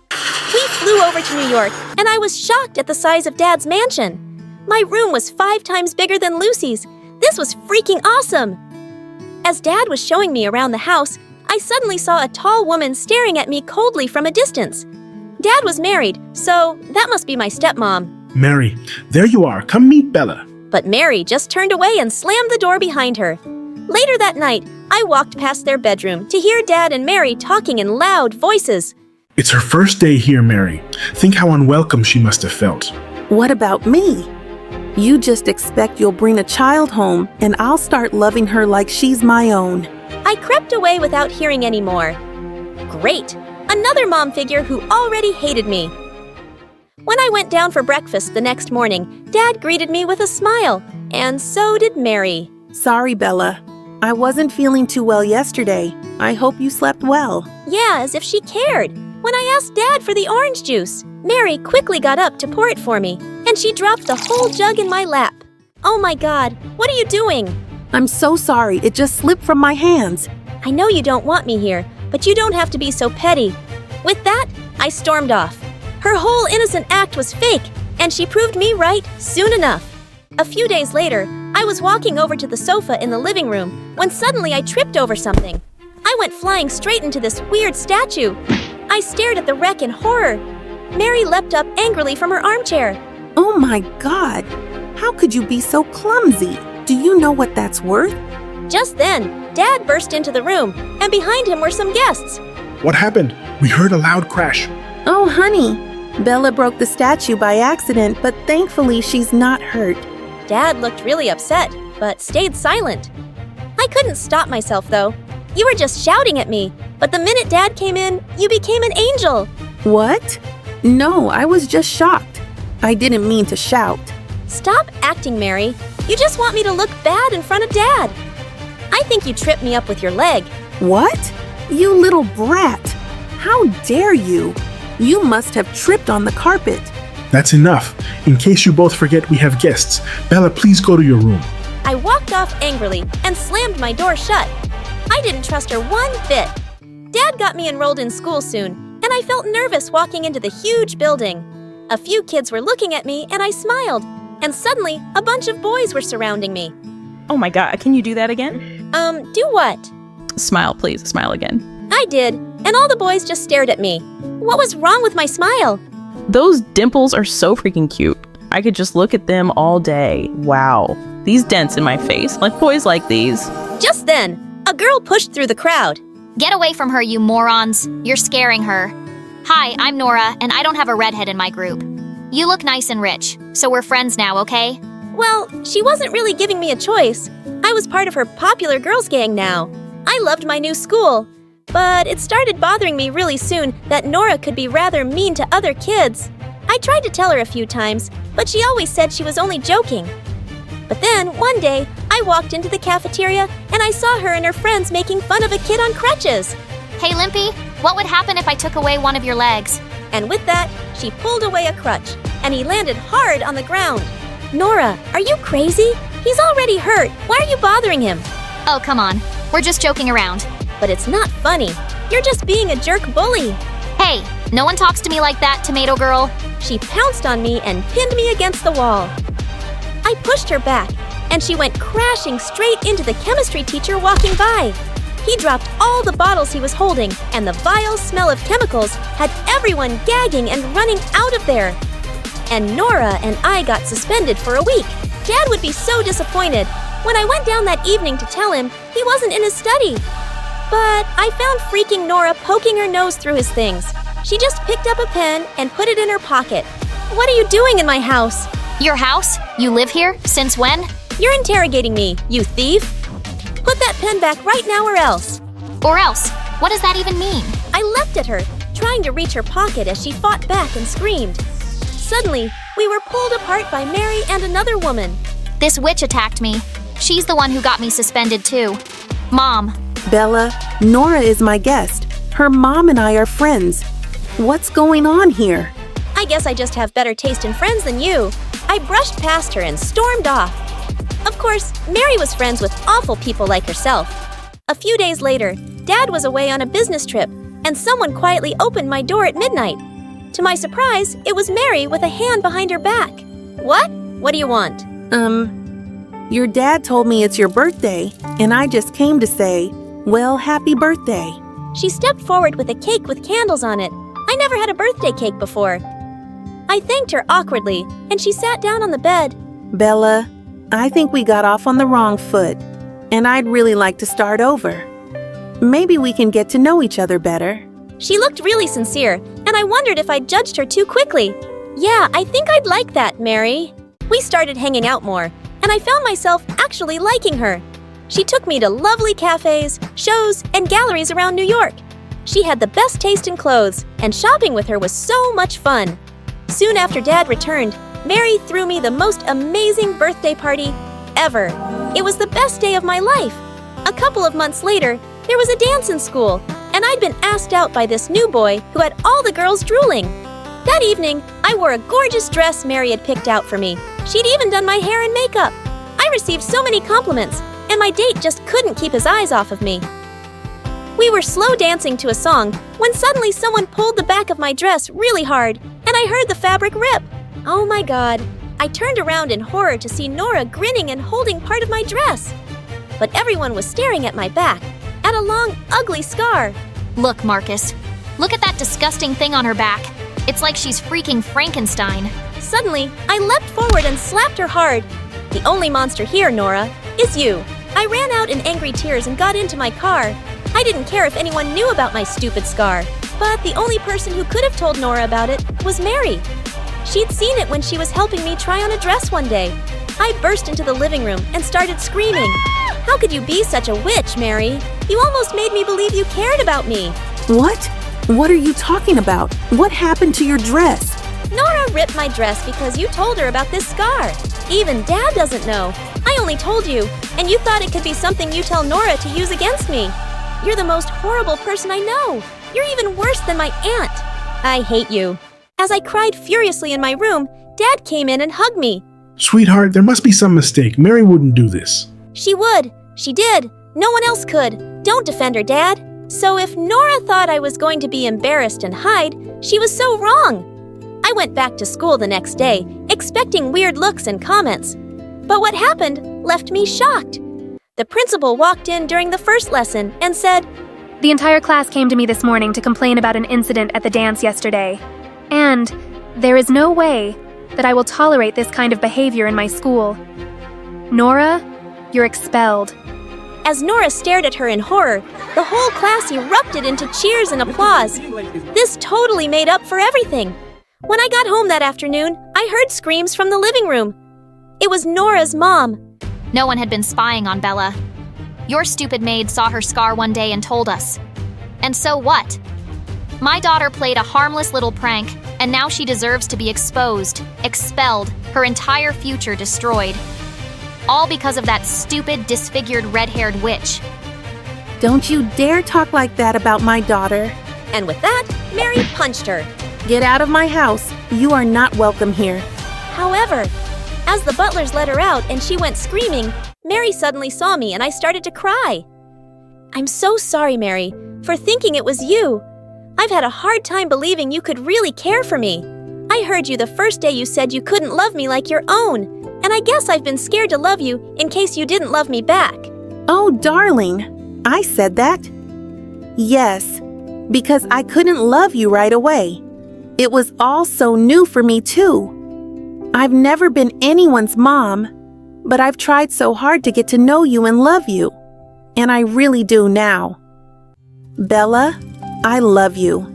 H: We flew over to New York, and I was shocked at the size of Dad's mansion. My room was 5 times bigger than Lucy's. This was freaking awesome! As Dad was showing me around the house, I suddenly saw a tall woman staring at me coldly from a distance. Dad was married, so that must be my stepmom.
K: Mary, there you are. Come meet Bella.
H: But Mary just turned away and slammed the door behind her. Later that night, I walked past their bedroom to hear Dad and Mary talking in loud voices.
K: It's her first day here, Mary. Think how unwelcome she must have felt.
L: What about me? You just expect you'll bring a child home and I'll start loving her like she's my own.
H: I crept away without hearing any more. Great! Another mom figure who already hated me. When I went down for breakfast the next morning, Dad greeted me with a smile, and so did Mary.
L: Sorry, Bella. I wasn't feeling too well yesterday. I hope you slept well.
H: Yeah, as if she cared. When I asked Dad for the orange juice, Mary quickly got up to pour it for me, and she dropped the whole jug in my lap. Oh my God, what are you doing?
L: I'm so sorry, it just slipped from my hands.
H: I know you don't want me here, but you don't have to be so petty. With that, I stormed off. Her whole innocent act was fake, And she proved me right soon enough. A few days later, I was walking over to the sofa in the living room when suddenly I tripped over something. I went flying straight into this weird statue. I stared at the wreck in horror. Mary leapt up angrily from her armchair.
L: Oh my God! How could you be so clumsy? Do you know what that's worth?
H: Just then, Dad burst into the room, and behind him were some guests.
K: What happened? We heard a loud crash.
L: Oh, honey. Bella broke the statue by accident, but thankfully she's not hurt.
H: Dad looked really upset, but stayed silent. I couldn't stop myself, though. You were just shouting at me, but the minute Dad came in, you became an angel.
L: What? No, I was just shocked. I didn't mean to shout.
H: Stop acting, Mary. You just want me to look bad in front of Dad. I think you tripped me up with your leg.
L: What? You little brat! How dare you? You must have tripped on the carpet.
K: That's enough. In case you both forget, we have guests. Bella, please go to your room.
H: I walked off angrily and slammed my door shut. I didn't trust her one bit. Dad got me enrolled in school soon, and I felt nervous walking into the huge building. A few kids were looking at me, and I smiled. And suddenly, a bunch of boys were surrounding me.
I: Oh my God, can you do that again?
H: Do what?
I: Smile, please. Smile again.
H: I did, and all the boys just stared at me. What was wrong with my smile?
I: Those dimples are so freaking cute. I could just look at them all day. Wow. These dents in my face, like boys like these.
H: Just then, a girl pushed through the crowd.
A: Get away from her, you morons. You're scaring her. Hi, I'm Nora, and I don't have a redhead in my group. You look nice and rich, so we're friends now, okay?
H: Well, she wasn't really giving me a choice. I was part of her popular girls gang now. I loved my new school. But it started bothering me really soon that Nora could be rather mean to other kids. I tried to tell her a few times, but she always said she was only joking. But then, one day, I walked into the cafeteria and I saw her and her friends making fun of a kid on crutches.
A: Hey, Limpy, what would happen if I took away one of your legs?
H: And with that, she pulled away a crutch, and he landed hard on the ground. Nora, are you crazy? He's already hurt. Why are you bothering him?
A: Oh, come on. We're just joking around.
H: But it's not funny. You're just being a jerk bully.
A: Hey, no one talks to me like that, Tomato Girl.
H: She pounced on me and pinned me against the wall. I pushed her back, and she went crashing straight into the chemistry teacher walking by. He dropped all the bottles he was holding, and the vile smell of chemicals had everyone gagging and running out of there. And Nora and I got suspended for a week. Dad would be so disappointed. When I went down that evening to tell him, he wasn't in his study. But I found freaking Nora poking her nose through his things. She just picked up a pen and put it in her pocket. What are you doing in my house?
A: Your house? You live here? Since when?
H: You're interrogating me, you thief. Put that pen back right now or else.
A: Or else? What does that even mean?
H: I leapt at her, trying to reach her pocket as she fought back and screamed. Suddenly, we were pulled apart by Mary and another woman.
A: This witch attacked me. She's the one who got me suspended too. Mom.
L: Bella, Nora is my guest. Her mom and I are friends. What's going on here?
H: I guess I just have better taste in friends than you. I brushed past her and stormed off. Of course, Mary was friends with awful people like herself. A few days later, Dad was away on a business trip, and someone quietly opened my door at midnight. To my surprise, it was Mary with a hand behind her back. What? What do you want?
L: Your dad told me it's your birthday, and I just came to say, well, happy birthday.
H: She stepped forward with a cake with candles on it. I never had a birthday cake before. I thanked her awkwardly, and she sat down on the bed.
L: Bella, I think we got off on the wrong foot, and I'd really like to start over. Maybe we can get to know each other better.
H: She looked really sincere, and I wondered if I'd judged her too quickly. Yeah, I think I'd like that, Mary. We started hanging out more, and I found myself actually liking her. She took me to lovely cafes, shows, and galleries around New York. She had the best taste in clothes, and shopping with her was so much fun. Soon after Dad returned, Mary threw me the most amazing birthday party ever. It was the best day of my life. A couple of months later, there was a dance in school, and I'd been asked out by this new boy who had all the girls drooling. That evening, I wore a gorgeous dress Mary had picked out for me. She'd even done my hair and makeup. I received so many compliments, and my date just couldn't keep his eyes off of me. We were slow dancing to a song when suddenly someone pulled the back of my dress really hard, and I heard the fabric rip. Oh my god. I turned around in horror to see Nora grinning and holding part of my dress. But everyone was staring at my back, at a long, ugly scar.
A: Look, Marcus. Look at that disgusting thing on her back. It's like she's freaking Frankenstein.
H: Suddenly, I leapt forward and slapped her hard. The only monster here, Nora, is you. I ran out in angry tears and got into my car. I didn't care if anyone knew about my stupid scar, but the only person who could have told Nora about it was Mary. She'd seen it when she was helping me try on a dress one day. I burst into the living room and started screaming. How could you be such a witch, Mary? You almost made me believe you cared about me.
L: What? What are you talking about? What happened to your dress?
H: Nora ripped my dress because you told her about this scar. Even Dad doesn't know. I only told you, and you thought it could be something you tell Nora to use against me. You're the most horrible person I know. You're even worse than my aunt. I hate you. As I cried furiously in my room, Dad came in and hugged me.
K: Sweetheart, there must be some mistake. Mary wouldn't do this.
H: She would. She did. No one else could. Don't defend her, Dad. So if Nora thought I was going to be embarrassed and hide, she was so wrong. I went back to school the next day, expecting weird looks and comments. But what happened left me shocked. The principal walked in during the first lesson and said,
J: The entire class came to me this morning to complain about an incident at the dance yesterday. And there is no way that I will tolerate this kind of behavior in my school. Nora, you're expelled.
H: As Nora stared at her in horror, the whole class erupted into cheers and applause. This totally made up for everything. When I got home that afternoon, I heard screams from the living room. It was Nora's mom.
A: No one had been spying on Bella. Your stupid maid saw her scar one day and told us. And so what? My daughter played a harmless little prank, and now she deserves to be exposed, expelled, her entire future destroyed. All because of that stupid, disfigured, red-haired witch.
L: Don't you dare talk like that about my daughter.
H: And with that, Mary punched her.
L: Get out of my house. You are not welcome here.
H: However, as the butlers let her out and she went screaming, Mary suddenly saw me and I started to cry. I'm so sorry, Mary, for thinking it was you. I've had a hard time believing you could really care for me. I heard you the first day you said you couldn't love me like your own, and I guess I've been scared to love you in case you didn't love me back.
L: Oh, darling, I said that. Yes, because I couldn't love you right away. It was all so new for me, too. I've never been anyone's mom, but I've tried so hard to get to know you and love you, and I really do now. Bella, I love you.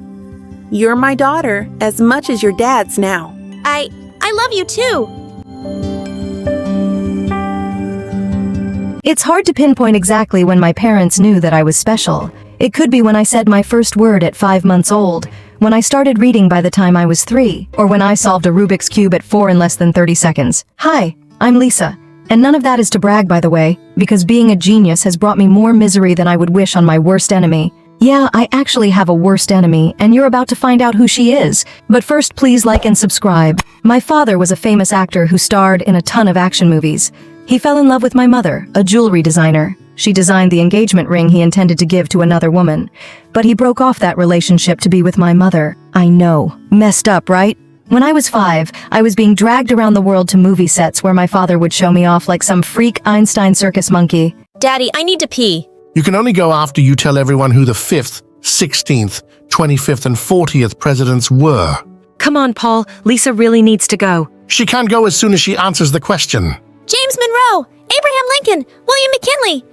L: You're my daughter as much as your dad's now.
H: I love you too.
M: It's hard to pinpoint exactly when my parents knew that I was special. It could be when I said my first word at 5 months old, when I started reading by the time I was 3, or when I solved a Rubik's Cube at 4 in less than 30 seconds. Hi, I'm Lisa. And none of that is to brag, by the way, because being a genius has brought me more misery than I would wish on my worst enemy. Yeah, I actually have a worst enemy, and you're about to find out who she is. But first, please like and subscribe. My father was a famous actor who starred in a ton of action movies. He fell in love with my mother, a jewelry designer. She designed the engagement ring he intended to give to another woman. But he broke off that relationship to be with my mother. I know. Messed up, right? When I was 5, I was being dragged around the world to movie sets where my father would show me off like some freak Einstein circus monkey.
H: Daddy, I need to pee.
N: You can only go after you tell everyone who the 5th, 16th, 25th, and 40th presidents were.
M: Come on, Paul. Lisa really needs to go.
N: She can't go as soon as she answers the question.
H: James Monroe, Abraham Lincoln, William McKinley,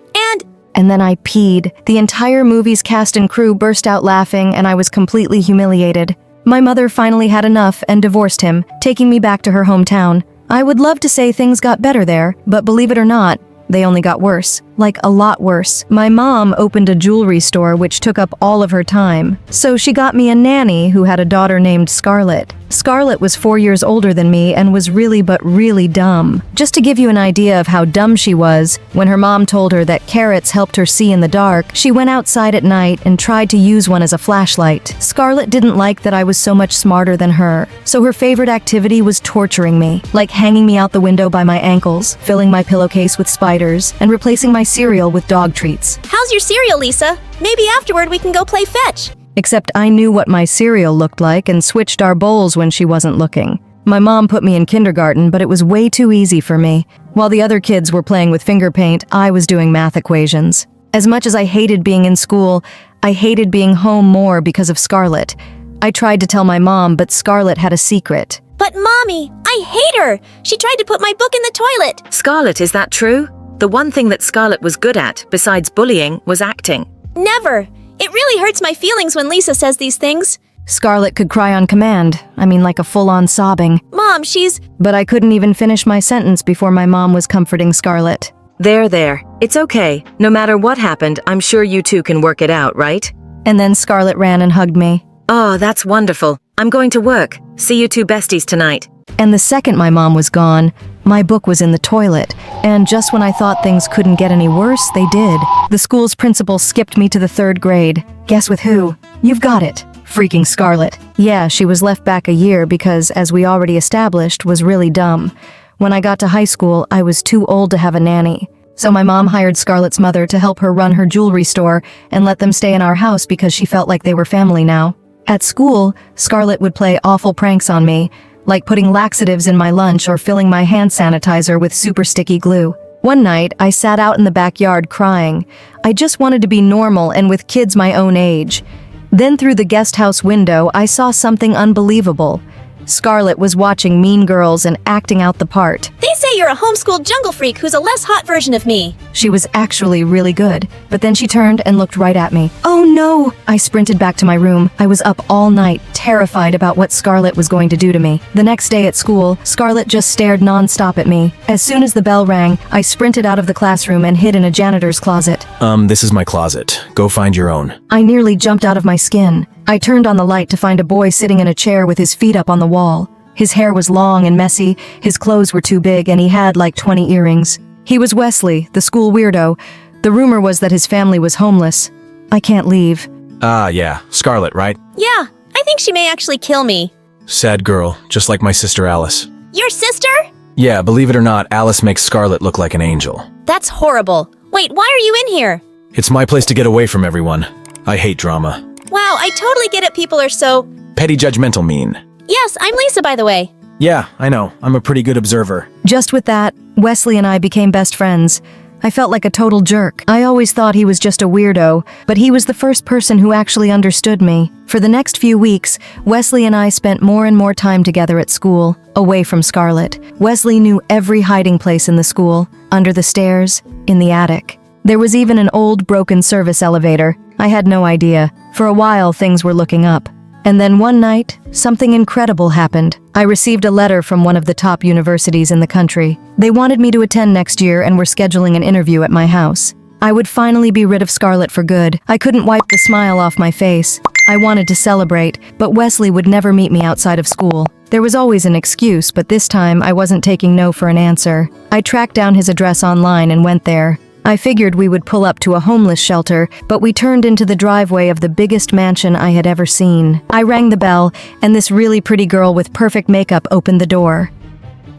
M: And then I peed. The entire movie's cast and crew burst out laughing, and I was completely humiliated. My mother finally had enough and divorced him, taking me back to her hometown. I would love to say things got better there, but believe it or not, they only got worse. Like a lot worse. My mom opened a jewelry store which took up all of her time. So she got me a nanny who had a daughter named Scarlett. Scarlett was 4 years older than me and was really dumb. Just to give you an idea of how dumb she was, when her mom told her that carrots helped her see in the dark, she went outside at night and tried to use one as a flashlight. Scarlett didn't like that I was so much smarter than her, so her favorite activity was torturing me, like hanging me out the window by my ankles, filling my pillowcase with spiders, and replacing my cereal with dog treats.
H: How's your cereal, Lisa? Maybe afterward we can go play fetch.
M: Except I knew what my cereal looked like and switched our bowls when she wasn't looking. My mom put me in kindergarten, but it was way too easy for me. While the other kids were playing with finger paint, I was doing math equations. As much as I hated being in school, I hated being home more because of Scarlett. I tried to tell my mom, but Scarlett had a secret.
H: But Mommy, I hate her! She tried to put my book in the toilet!
O: Scarlett, is that true? The one thing that Scarlett was good at, besides bullying, was acting.
H: Never! It really hurts my feelings when Lisa says these things.
M: Scarlett could cry on command. I mean, like a full-on sobbing.
H: Mom, she's...
M: But I couldn't even finish my sentence before my mom was comforting Scarlett.
O: There. It's okay. No matter what happened, I'm sure you two can work it out, right?
M: And then Scarlett ran and hugged me.
O: Oh, that's wonderful. I'm going to work. See you two besties tonight.
M: And the second my mom was gone, my book was in the toilet. And just when I thought things couldn't get any worse, they did. The school's principal skipped me to the 3rd grade. Guess with who? You've got it. Freaking Scarlett. Yeah, she was left back a year because, as we already established, was really dumb. When I got to high school, I was too old to have a nanny. So my mom hired Scarlett's mother to help her run her jewelry store and let them stay in our house because she felt like they were family now. At school, Scarlett would play awful pranks on me, like putting laxatives in my lunch or filling my hand sanitizer with super sticky glue. One night, I sat out in the backyard crying. I just wanted to be normal and with kids my own age. Then through the guest house window, I saw something unbelievable. Scarlett was watching Mean Girls and acting out the part.
H: They say you're a homeschooled jungle freak who's a less hot version of me.
M: She was actually really good, but then she turned and looked right at me. Oh no! I sprinted back to my room. I was up all night, terrified about what Scarlett was going to do to me. The next day at school, Scarlett just stared non-stop at me. As soon as the bell rang, I sprinted out of the classroom and hid in a janitor's closet.
F: This is my closet. Go find your own.
M: I nearly jumped out of my skin. I turned on the light to find a boy sitting in a chair with his feet up on the wall. His hair was long and messy, his clothes were too big, and he had like 20 earrings. He was Wesley, the school weirdo. The rumor was that his family was homeless. I can't leave.
F: Yeah. Scarlett, right?
H: Yeah, I think she may actually kill me.
F: Sad girl, just like my sister Alice.
H: Your sister?
F: Yeah, believe it or not, Alice makes Scarlett look like an angel.
H: That's horrible. Wait, why are you in here?
F: It's my place to get away from everyone. I hate drama.
H: Wow, I totally get it. People are so...
F: Petty, judgmental, mean.
H: Yes, I'm Lisa, by the way.
F: Yeah, I know. I'm a pretty good observer.
M: Just with that, Wesley and I became best friends. I felt like a total jerk. I always thought he was just a weirdo, but he was the first person who actually understood me. For the next few weeks, Wesley and I spent more and more time together at school, away from Scarlett. Wesley knew every hiding place in the school, under the stairs, in the attic. There was even an old broken service elevator. I had no idea. For a while, things were looking up. And then one night, something incredible happened. I received a letter from one of the top universities in the country. They wanted me to attend next year and were scheduling an interview at my house. I would finally be rid of Scarlett for good. I couldn't wipe the smile off my face. I wanted to celebrate, but Wesley would never meet me outside of school. There was always an excuse, but this time I wasn't taking no for an answer. I tracked down his address online and went there. I figured we would pull up to a homeless shelter, but we turned into the driveway of the biggest mansion I had ever seen. I rang the bell, and this really pretty girl with perfect makeup opened the door.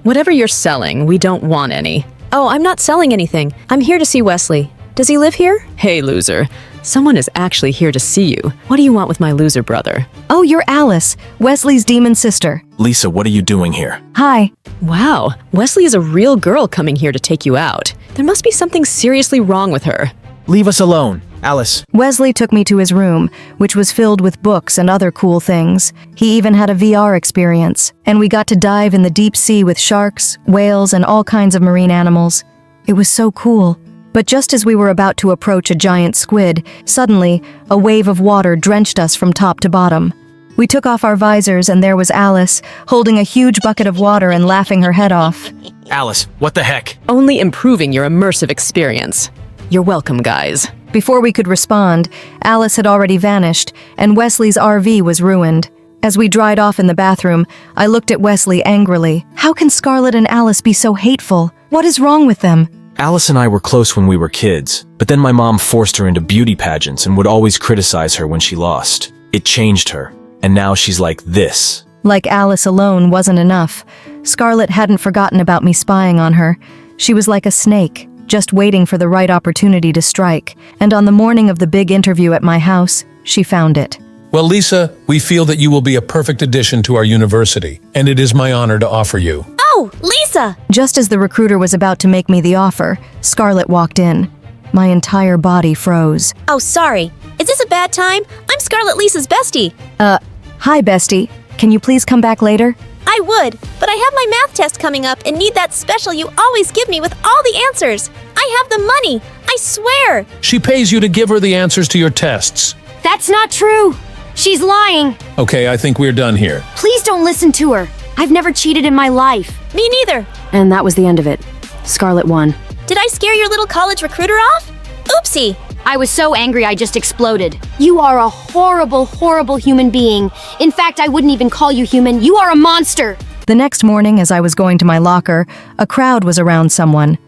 P: Whatever you're selling, we don't want any. Oh, I'm not selling anything. I'm here to see Wesley. Does he live here? Hey, loser. Someone is actually here to see you. What do you want with my loser brother?
M: Oh, you're Alice, Wesley's demon sister.
F: Lisa, what are you doing here?
M: Hi.
P: Wow, Wesley is a real girl coming here to take you out. There must be something seriously wrong with her.
F: Leave us alone. Alice.
M: Wesley took me to his room, which was filled with books and other cool things. He even had a VR experience, and we got to dive in the deep sea with sharks, whales, and all kinds of marine animals. It was so cool. But just as we were about to approach a giant squid, suddenly, a wave of water drenched us from top to bottom. We took off our visors and there was Alice, holding a huge bucket of water and laughing her head off.
F: Alice, what the heck?
P: Only improving your immersive experience. You're welcome, guys.
M: Before we could respond, Alice had already vanished, and Wesley's RV was ruined. As we dried off in the bathroom, I looked at Wesley angrily. How can Scarlett and Alice be so hateful? What is wrong with them?
F: Alice and I were close when we were kids, but then my mom forced her into beauty pageants and would always criticize her when she lost. It changed her, and now she's like this.
M: Like Alice alone wasn't enough. Scarlett hadn't forgotten about me spying on her. She was like a snake, just waiting for the right opportunity to strike. And on the morning of the big interview at my house, she found it.
Q: Well, Lisa, we feel that you will be a perfect addition to our university, and it is my honor to offer you.
H: Oh, Lisa!
M: Just as the recruiter was about to make me the offer, Scarlett walked in. My entire body froze.
H: Oh, sorry. Is this a bad time? I'm Scarlett, Lisa's bestie.
M: Hi, bestie. Can you please come back later?
H: I would, but I have my math test coming up and need that special you always give me with all the answers. I have the money. I swear.
Q: She pays you to give her the answers to your tests.
R: That's not true. She's lying.
Q: Okay, I think we're done here.
R: Please don't listen to her. I've never cheated in my life.
H: Me neither.
R: And that was the end of it. Scarlett won.
H: Did I scare your little college recruiter off? Oopsie.
R: I was so angry I just exploded. You are a horrible, horrible human being. In fact, I wouldn't even call you human. You are a monster.
M: The next morning, as I was going to my locker, a crowd was around someone.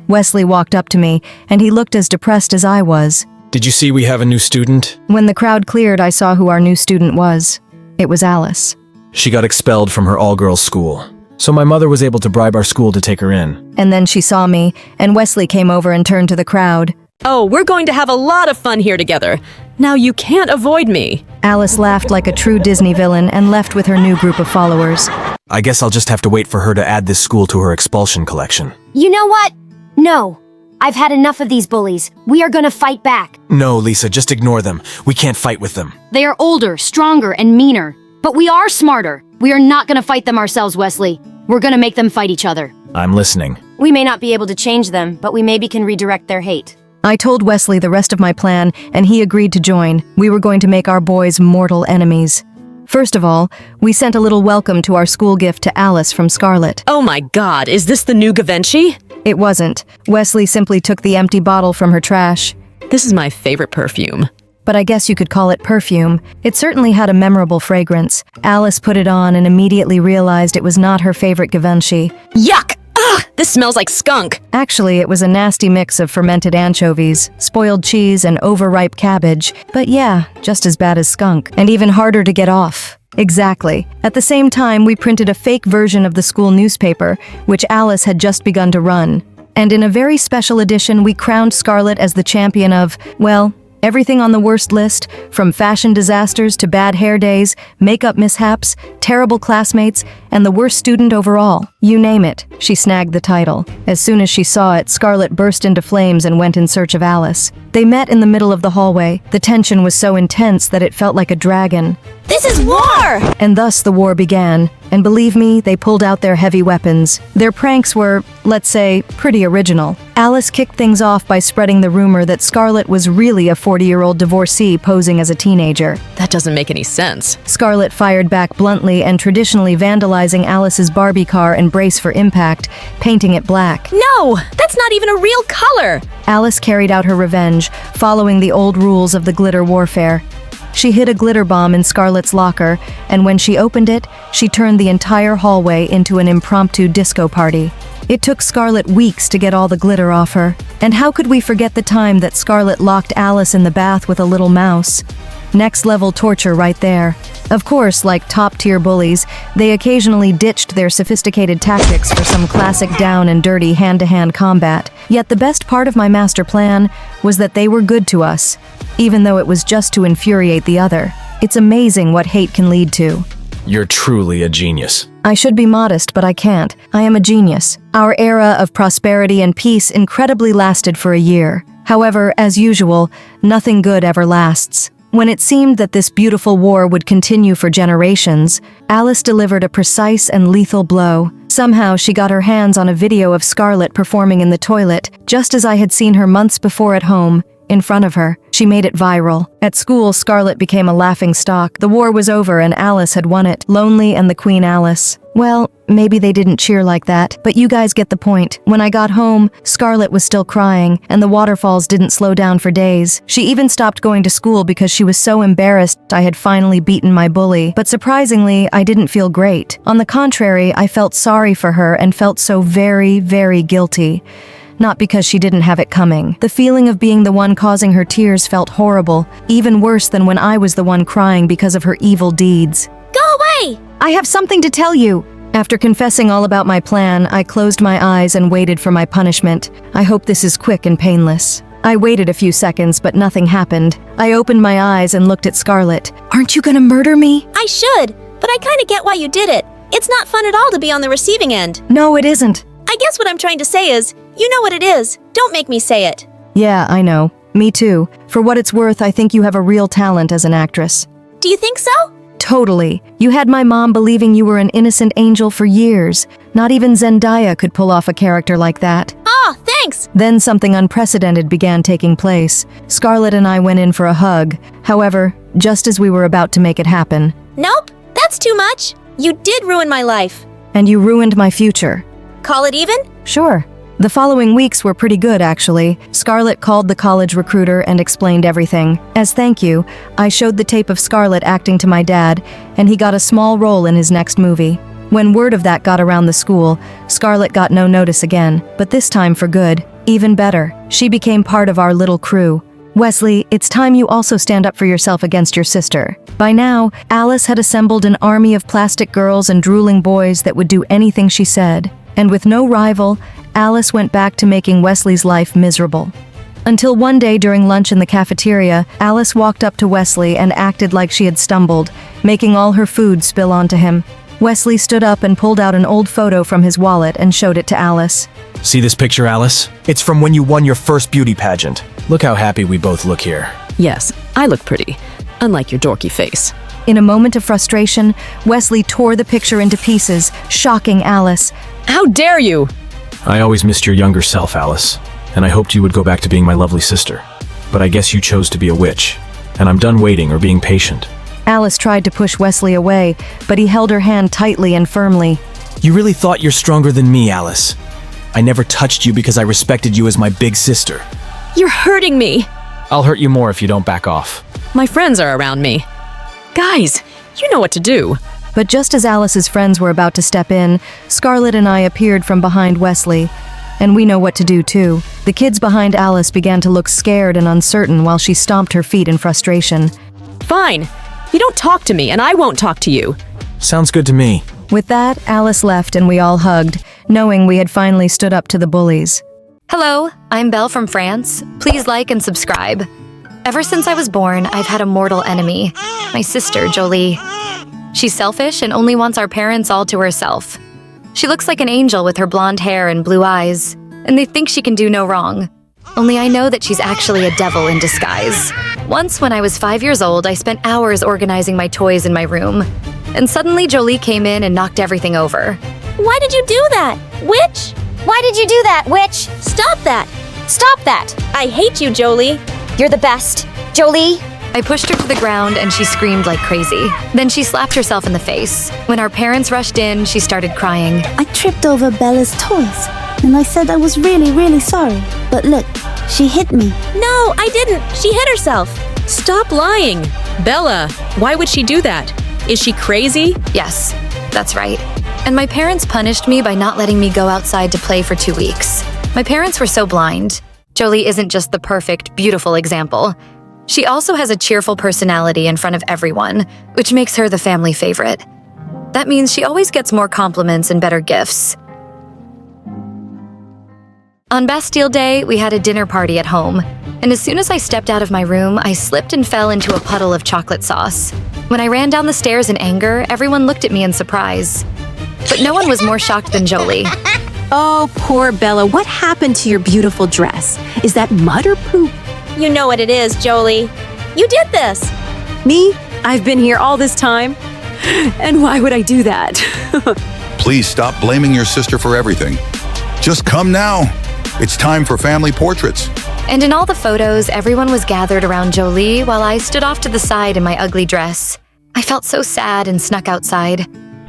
M: Wesley walked up to me, and he looked as depressed as I was.
F: Did you see we have a new student?
M: When the crowd cleared, I saw who our new student was. It was Alice.
F: She got expelled from her all-girls school. So my mother was able to bribe our school to take her in.
M: And then she saw me, and Wesley came over and turned to the crowd.
P: Oh, we're going to have a lot of fun here together. Now you can't avoid me.
M: Alice laughed like a true Disney villain and left with her new group of followers.
F: I guess I'll just have to wait for her to add this school to her expulsion collection.
R: You know what? No. I've had enough of these bullies. We are gonna fight back.
F: No, Lisa, just ignore them. We can't fight with them.
R: They are older, stronger, and meaner. But we are smarter. We are not gonna fight them ourselves, Wesley. We're gonna make them fight each other.
F: I'm listening.
R: We may not be able to change them, but we maybe can redirect their hate.
M: I told Wesley the rest of my plan, and he agreed to join. We were going to make our boys mortal enemies. First of all, we sent a little welcome to our school gift to Alice from Scarlett.
P: Oh my god, is this the new Givenchy?
M: It wasn't. Wesley simply took the empty bottle from her trash.
P: This is my favorite perfume.
M: But I guess you could call it perfume. It certainly had a memorable fragrance. Alice put it on and immediately realized it was not her favorite Givenchy.
P: Yuck! Ugh! This smells like skunk!
M: Actually, it was a nasty mix of fermented anchovies, spoiled cheese, and overripe cabbage. But yeah, just as bad as skunk. And even harder to get off. Exactly. At the same time, we printed a fake version of the school newspaper, which Alice had just begun to run. And in a very special edition, we crowned Scarlett as the champion of, well, everything on the worst list, from fashion disasters to bad hair days, makeup mishaps, terrible classmates, and the worst student overall. You name it, she snagged the title. As soon as she saw it, Scarlett burst into flames and went in search of Alice. They met in the middle of the hallway. The tension was so intense that it felt like a dragon.
H: This is war!
M: And thus the war began. And believe me, they pulled out their heavy weapons. Their pranks were, let's say, pretty original. Alice kicked things off by spreading the rumor that Scarlett was really a 40-year-old divorcee posing as a teenager.
P: That doesn't make any sense.
M: Scarlett fired back bluntly and traditionally vandalizing Alice's Barbie car and brace for impact, painting it black.
H: No! That's not even a real color!
M: Alice carried out her revenge, following the old rules of the glitter warfare. She hid a glitter bomb in Scarlett's locker, and when she opened it, she turned the entire hallway into an impromptu disco party. It took Scarlett weeks to get all the glitter off her. And how could we forget the time that Scarlett locked Alice in the bath with a little mouse? Next level torture right there. Of course, like top-tier bullies, they occasionally ditched their sophisticated tactics for some classic down and dirty hand-to-hand combat. Yet the best part of my master plan was that they were good to us, even though it was just to infuriate the other. It's amazing what hate can lead to.
F: You're truly a genius.
M: I should be modest, but I can't. I am a genius. Our era of prosperity and peace incredibly lasted for a year. However, as usual, nothing good ever lasts. When it seemed that this beautiful war would continue for generations, Alice delivered a precise and lethal blow. Somehow, she got her hands on a video of Scarlett performing in the toilet, just as I had seen her months before at home, in front of her. She made it viral. At school, Scarlett became a laughingstock. The war was over and Alice had won it. Lonely and the Queen Alice. Well, maybe they didn't cheer like that, but you guys get the point. When I got home, Scarlett was still crying, and the waterfalls didn't slow down for days. She even stopped going to school because she was so embarrassed I had finally beaten my bully. But surprisingly, I didn't feel great. On the contrary, I felt sorry for her and felt so very, very guilty. Not because she didn't have it coming. The feeling of being the one causing her tears felt horrible, even worse than when I was the one crying because of her evil deeds.
H: Go away!
M: I have something to tell you! After confessing all about my plan, I closed my eyes and waited for my punishment. I hope this is quick and painless. I waited a few seconds, but nothing happened. I opened my eyes and looked at Scarlett. Aren't you gonna murder me?
H: I should, but I kinda get why you did it. It's not fun at all to be on the receiving end.
M: No, it isn't.
H: I guess what I'm trying to say is, you know what it is. Don't make me say it.
M: Yeah, I know. Me too. For what it's worth, I think you have a real talent as an actress.
H: Do you think so?
M: Totally. You had my mom believing you were an innocent angel for years. Not even Zendaya could pull off a character like that.
H: Ah, thanks!
M: Then something unprecedented began taking place. Scarlett and I went in for a hug. However, just as we were about to make it happen.
H: Nope, that's too much. You did ruin my life.
M: And you ruined my future.
H: Call it even?
M: Sure. The following weeks were pretty good, actually. Scarlett called the college recruiter and explained everything. As thank you, I showed the tape of Scarlett acting to my dad, and he got a small role in his next movie. When word of that got around the school, Scarlett got no notice again, but this time for good. Even better, she became part of our little crew. Wesley, it's time you also stand up for yourself against your sister. By now, Alice had assembled an army of plastic girls and drooling boys that would do anything she said. And with no rival, Alice went back to making Wesley's life miserable. Until one day during lunch in the cafeteria, Alice walked up to Wesley and acted like she had stumbled, making all her food spill onto him. Wesley stood up and pulled out an old photo from his wallet and showed it to Alice.
F: See this picture, Alice? It's from when you won your first beauty pageant. Look how happy we both look here.
P: Yes, I look pretty, unlike your dorky face.
M: In a moment of frustration, Wesley tore the picture into pieces, shocking Alice.
P: How dare you!
F: I always missed your younger self, Alice, and I hoped you would go back to being my lovely sister. But I guess you chose to be a witch, and I'm done waiting or being patient.
M: Alice tried to push Wesley away, but he held her hand tightly and firmly.
F: You really thought you're stronger than me, Alice. I never touched you because I respected you as my big sister.
P: You're hurting me!
F: I'll hurt you more if you don't back off.
P: My friends are around me. Guys, you know what to do.
M: But just as Alice's friends were about to step in, Scarlett and I appeared from behind Wesley. And we know what to do too. The kids behind Alice began to look scared and uncertain while she stomped her feet in frustration.
P: Fine. You don't talk to me, and I won't talk to you.
F: Sounds good to me.
M: With that, Alice left and we all hugged, knowing we had finally stood up to the bullies.
A: Hello, I'm Belle from France. Please like and subscribe. Ever since I was born, I've had a mortal enemy, my sister, Jolie. She's selfish and only wants our parents all to herself. She looks like an angel with her blonde hair and blue eyes, and they think she can do no wrong. Only I know that she's actually a devil in disguise. Once, when I was 5 years old, I spent hours organizing my toys in my room, and suddenly Jolie came in and knocked everything over.
H: Why did you do that, witch?
B: Why did you do that, witch?
H: Stop that!
B: Stop that!
H: I hate you, Jolie.
B: You're the best. Jolie?
A: I pushed her to the ground and she screamed like crazy. Then she slapped herself in the face. When our parents rushed in, she started crying.
S: I tripped over Bella's toys, and I said I was really, really sorry. But look, she hit me.
H: No, I didn't. She hit herself.
T: Stop lying. Bella, why would she do that? Is she crazy?
A: Yes, that's right. And my parents punished me by not letting me go outside to play for 2 weeks. My parents were so blind. Jolie isn't just the perfect, beautiful example. She also has a cheerful personality in front of everyone, which makes her the family favorite. That means she always gets more compliments and better gifts. On Bastille Day, we had a dinner party at home, and as soon as I stepped out of my room, I slipped and fell into a puddle of chocolate sauce. When I ran down the stairs in anger, everyone looked at me in surprise. But no one was more shocked than Jolie.
U: Oh, poor Bella, what happened to your beautiful dress? Is that mud or poop?
H: You know what it is, Jolie. You did this.
U: Me? I've been here all this time? And why would I do that?
V: Please stop blaming your sister for everything. Just come now. It's time for family portraits.
A: And in all the photos, everyone was gathered around Jolie while I stood off to the side in my ugly dress. I felt so sad and snuck outside.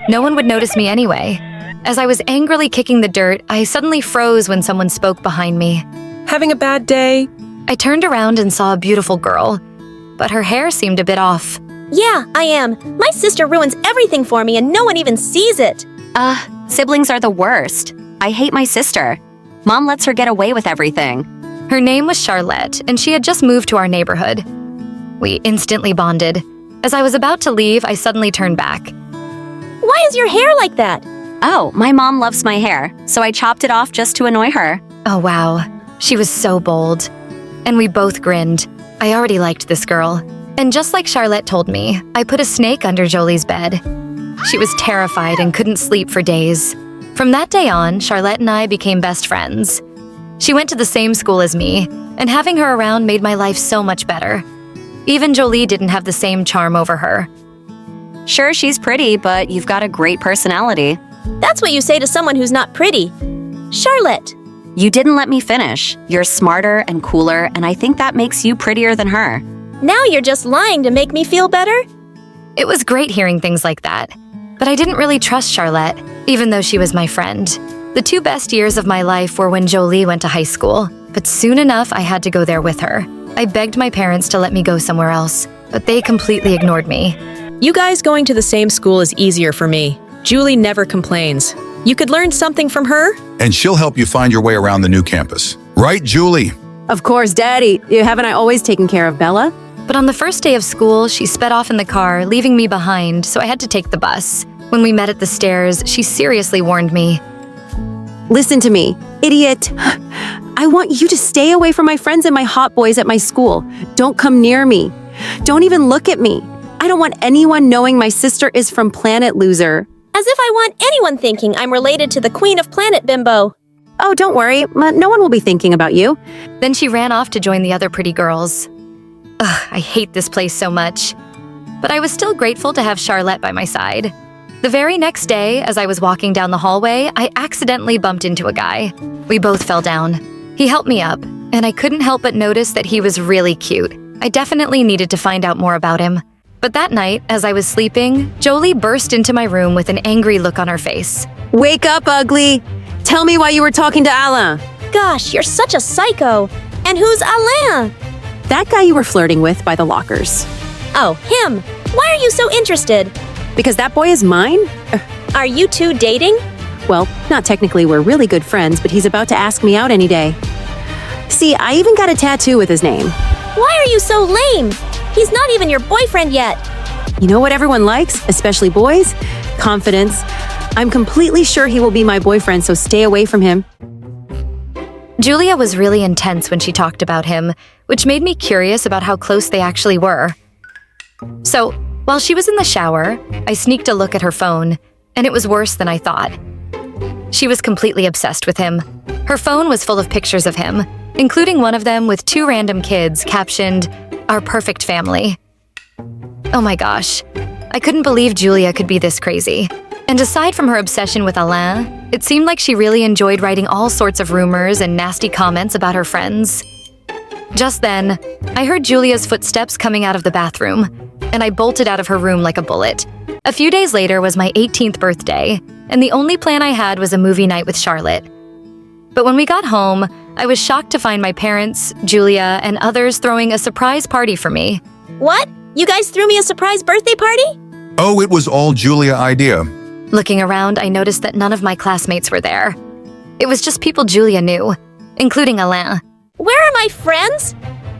A: No one would notice me anyway. As I was angrily kicking the dirt, I suddenly froze when someone spoke behind me.
T: Having a bad day?
A: I turned around and saw a beautiful girl, but her hair seemed a bit off.
H: Yeah, I am. My sister ruins everything for me and no one even sees it.
W: Siblings are the worst. I hate my sister. Mom lets her get away with everything.
A: Her name was Charlotte, and she had just moved to our neighborhood. We instantly bonded. As I was about to leave, I suddenly turned back.
H: Why is your hair like that?
W: Oh, my mom loves my hair, so I chopped it off just to annoy her.
A: Oh, wow. She was so bold.
M: and we both grinned. I already liked this girl. And just like Charlotte told me, I put a snake under Jolie's bed. She was terrified and couldn't sleep for days. From that day on, Charlotte and I became best friends. She went to the same school as me, and having her around made my life so much better. Even Jolie didn't have the same charm over her.
W: Sure, she's pretty, but you've got a great personality.
H: That's what you say to someone who's not pretty. Charlotte.
W: You didn't let me finish. You're smarter and cooler, and I think that makes you prettier than her.
H: Now you're just lying to make me feel better?
M: It was great hearing things like that. But I didn't really trust Charlotte, even though she was my friend. The 2 best years of my life were when Jolie went to high school, but soon enough I had to go there with her. I begged my parents to let me go somewhere else, but they completely ignored me.
T: You guys going to the same school is easier for me. Julie never complains. You could learn something from her?
V: And she'll help you find your way around the new campus. Right, Julie?
U: Of course, Daddy. Haven't I always taken care of Bella?
M: But on the first day of school, she sped off in the car, leaving me behind, so I had to take the bus. When we met at the stairs, she seriously warned me.
U: Listen to me, idiot. I want you to stay away from my friends and my hot boys at my school. Don't come near me. Don't even look at me. I don't want anyone knowing my sister is from Planet Loser.
H: As if I want anyone thinking I'm related to the Queen of Planet Bimbo.
U: Oh, don't worry. No one will be thinking about you.
M: Then she ran off to join the other pretty girls. Ugh, I hate this place so much. But I was still grateful to have Charlotte by my side. The very next day, as I was walking down the hallway, I accidentally bumped into a guy. We both fell down. He helped me up, and I couldn't help but notice that he was really cute. I definitely needed to find out more about him. But that night, as I was sleeping, Jolie burst into my room with an angry look on her face.
U: Wake up, ugly! Tell me why you were talking to Alain.
H: Gosh, you're such a psycho. And who's Alain?
U: That guy you were flirting with by the lockers.
H: Oh, him. Why are you so interested?
U: Because that boy is mine?
H: Are you two dating?
U: Well, not technically, we're really good friends, but he's about to ask me out any day. See, I even got a tattoo with his name.
H: Why are you so lame? He's not even your boyfriend yet.
U: You know what everyone likes, especially boys? Confidence. I'm completely sure he will be my boyfriend, so stay away from him.
M: Julia was really intense when she talked about him, which made me curious about how close they actually were. So, while she was in the shower, I sneaked a look at her phone, and it was worse than I thought. She was completely obsessed with him. Her phone was full of pictures of him, including one of them with 2 random kids captioned, "Our perfect family." Oh my gosh, I couldn't believe Julia could be this crazy. And aside from her obsession with Alain, it seemed like she really enjoyed writing all sorts of rumors and nasty comments about her friends. Just then, I heard Julia's footsteps coming out of the bathroom, and I bolted out of her room like a bullet. A few days later was my 18th birthday, and the only plan I had was a movie night with Charlotte. But when we got home, I was shocked to find my parents, Julia, and others throwing a surprise party for me.
H: What? You guys threw me a surprise birthday party?
V: Oh, it was all Julia idea.
M: Looking around, I noticed that none of my classmates were there. It was just people Julia knew, including Alain.
H: Where are my friends?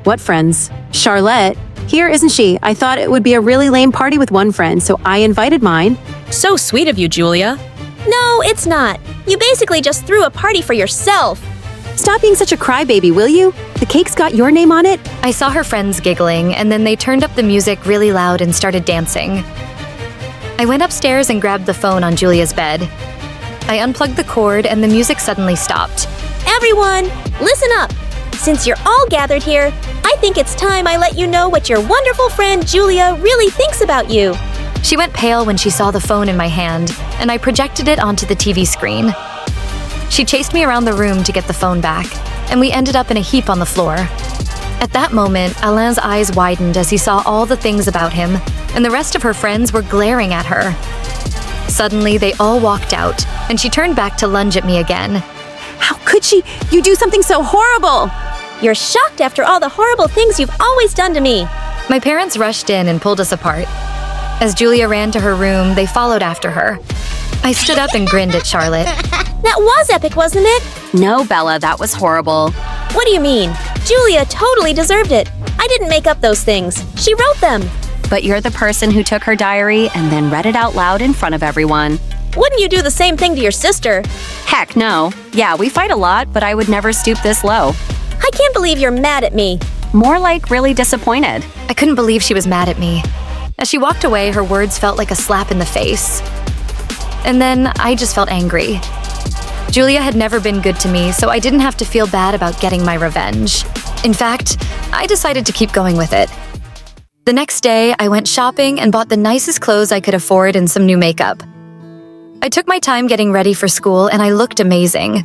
U: What friends? Charlotte. Here, isn't she? I thought it would be a really lame party with one friend, so I invited mine.
T: So sweet of you, Julia.
H: No, it's not. You basically just threw a party for yourself.
U: Stop being such a crybaby, will you? The cake's got your name on it.
M: I saw her friends giggling, and then they turned up the music really loud and started dancing. I went upstairs and grabbed the phone on Julia's bed. I unplugged the cord, and the music suddenly stopped.
H: Everyone, listen up. Since you're all gathered here, I think it's time I let you know what your wonderful friend Julia really thinks about you.
M: She went pale when she saw the phone in my hand, and I projected it onto the TV screen. She chased me around the room to get the phone back, and we ended up in a heap on the floor. At that moment, Alain's eyes widened as he saw all the things about him, and the rest of her friends were glaring at her. Suddenly, they all walked out, and she turned back to lunge at me again.
U: How could she? You do something so horrible!
H: You're shocked after all the horrible things you've always done to me.
M: My parents rushed in and pulled us apart. As Julia ran to her room, they followed after her. I stood up and grinned at Charlotte.
H: That was epic, wasn't it?
W: No, Bella, that was horrible.
H: What do you mean? Julia totally deserved it. I didn't make up those things. She wrote them.
W: But you're the person who took her diary and then read it out loud in front of everyone.
H: Wouldn't you do the same thing to your sister?
W: Heck no. Yeah, we fight a lot, but I would never stoop this low.
H: I can't believe you're mad at me.
W: More like really disappointed.
A: I couldn't believe she was mad at me. As she walked away, her words felt like a slap in the face. And then I just felt angry. Julia had never been good to me, so I didn't have to feel bad about getting my revenge. In fact, I decided to keep going with it. The next day, I went shopping and bought the nicest clothes I could afford and some new makeup. I took my time getting ready for school and I looked amazing.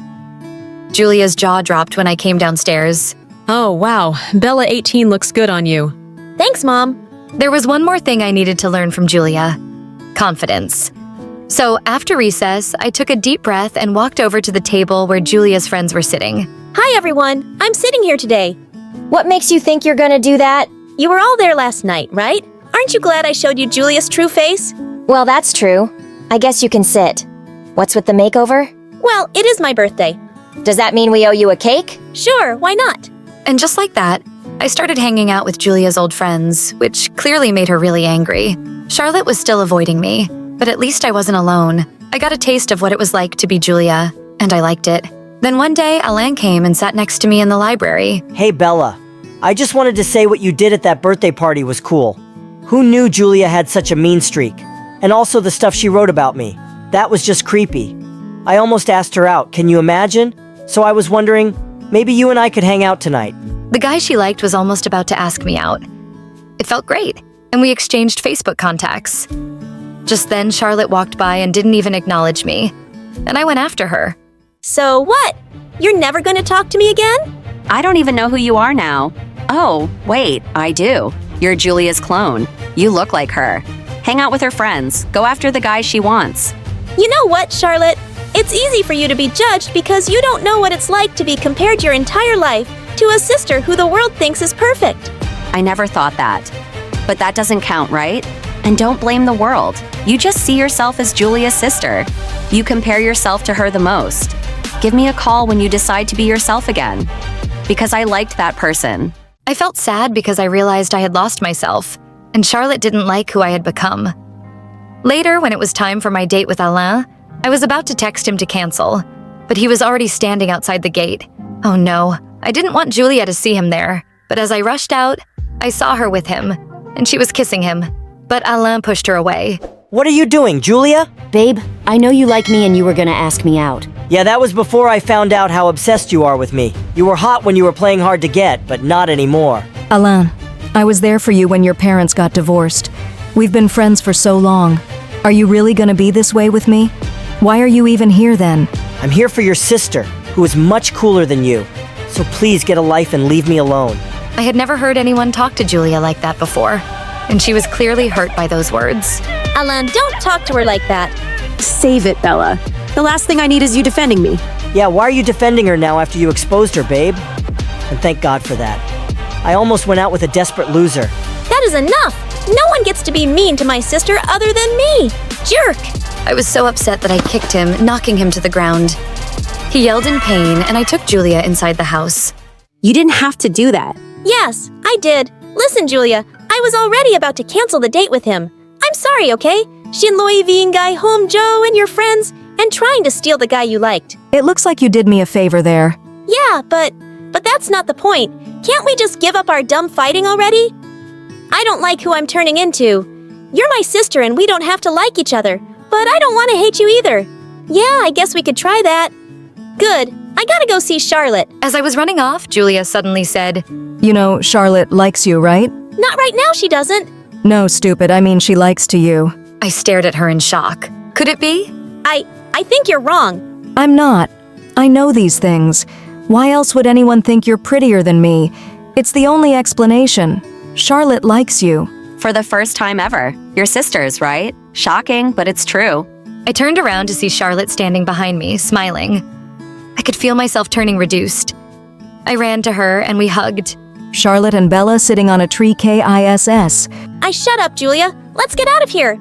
A: Julia's jaw dropped when I came downstairs.
T: Oh, wow. Bella 18 looks good on you.
H: Thanks, Mom.
A: There was one more thing I needed to learn from Julia. Confidence. So after recess, I took a deep breath and walked over to the table where Julia's friends were sitting.
H: Hi, everyone. I'm sitting here today.
B: What makes you think you're gonna do that?
H: You were all there last night, right? Aren't you glad I showed you Julia's true face?
B: Well, that's true. I guess you can sit. What's with the makeover?
H: Well, it is my birthday.
B: Does that mean we owe you a cake?
H: Sure, why not?
A: And just like that, I started hanging out with Julia's old friends, which clearly made her really angry. Charlotte was still avoiding me, but at least I wasn't alone. I got a taste of what it was like to be Julia, and I liked it. Then one day, Alain came and sat next to me in the library.
C: Hey, Bella. I just wanted to say what you did at that birthday party was cool. Who knew Julia had such a mean streak? And also the stuff she wrote about me. That was just creepy. I almost asked her out, can you imagine? So I was wondering, maybe you and I could hang out tonight.
A: The guy she liked was almost about to ask me out. It felt great, and we exchanged Facebook contacts. Just then, Charlotte walked by and didn't even acknowledge me, and I went after her.
H: So what? You're never going to talk to me again?
W: I don't even know who you are now. Oh, wait, I do. You're Julia's clone. You look like her. Hang out with her friends. Go after the guy she wants.
H: You know what, Charlotte? It's easy for you to be judged because you don't know what it's like to be compared your entire life to a sister who the world thinks is perfect.
W: I never thought that. But that doesn't count, right? And don't blame the world. You just see yourself as Julia's sister. You compare yourself to her the most. Give me a call when you decide to be yourself again. Because I liked that person.
A: I felt sad because I realized I had lost myself, and Charlotte didn't like who I had become. Later, when it was time for my date with Alain, I was about to text him to cancel, but he was already standing outside the gate. Oh no, I didn't want Julia to see him there, but as I rushed out, I saw her with him, and she was kissing him, but Alain pushed her away.
C: What are you doing, Julia?
R: Babe, I know you like me and you were gonna ask me out.
C: Yeah, that was before I found out how obsessed you are with me. You were hot when you were playing hard to get, but not anymore.
M: Alain, I was there for you when your parents got divorced. We've been friends for so long. Are you really gonna be this way with me? Why are you even here then?
C: I'm here for your sister, who is much cooler than you. So please get a life and leave me alone.
A: I had never heard anyone talk to Julia like that before, and she was clearly hurt by those words.
H: Alain, don't talk to her like that.
U: Save it, Bella. The last thing I need is you defending me.
C: Yeah, why are you defending her now after you exposed her, babe? And thank God for that. I almost went out with a desperate loser.
H: That is enough! No one gets to be mean to my sister other than me! Jerk!
A: I was so upset that I kicked him, knocking him to the ground. He yelled in pain, and I took Julia inside the house.
U: You didn't have to do that.
H: Yes, I did. Listen, Julia, I was already about to cancel the date with him. I'm sorry, okay? Shinloi being guy home Joe and your friends, and trying to steal the guy you liked.
M: It looks like you did me a favor there.
H: Yeah, but that's not the point. Can't we just give up our dumb fighting already? I don't like who I'm turning into. You're my sister and we don't have to like each other, but I don't want to hate you either. Yeah, I guess we could try that. Good. I gotta go see Charlotte.
A: As I was running off, Julia suddenly said,
M: You know, Charlotte likes you, right?
H: Not right now, she doesn't.
M: No, stupid. I mean, she likes to you.
A: I stared at her in shock. Could it be?
H: I think you're wrong.
M: I'm not. I know these things. Why else would anyone think you're prettier than me? It's the only explanation. Charlotte likes you.
W: For the first time ever. You're sisters, right? Shocking, but it's true.
A: I turned around to see Charlotte standing behind me, smiling. I could feel myself turning reduced. I ran to her and we hugged.
M: Charlotte and Bella sitting on a tree KISS.
H: Shut up, Julia. Let's get out of here.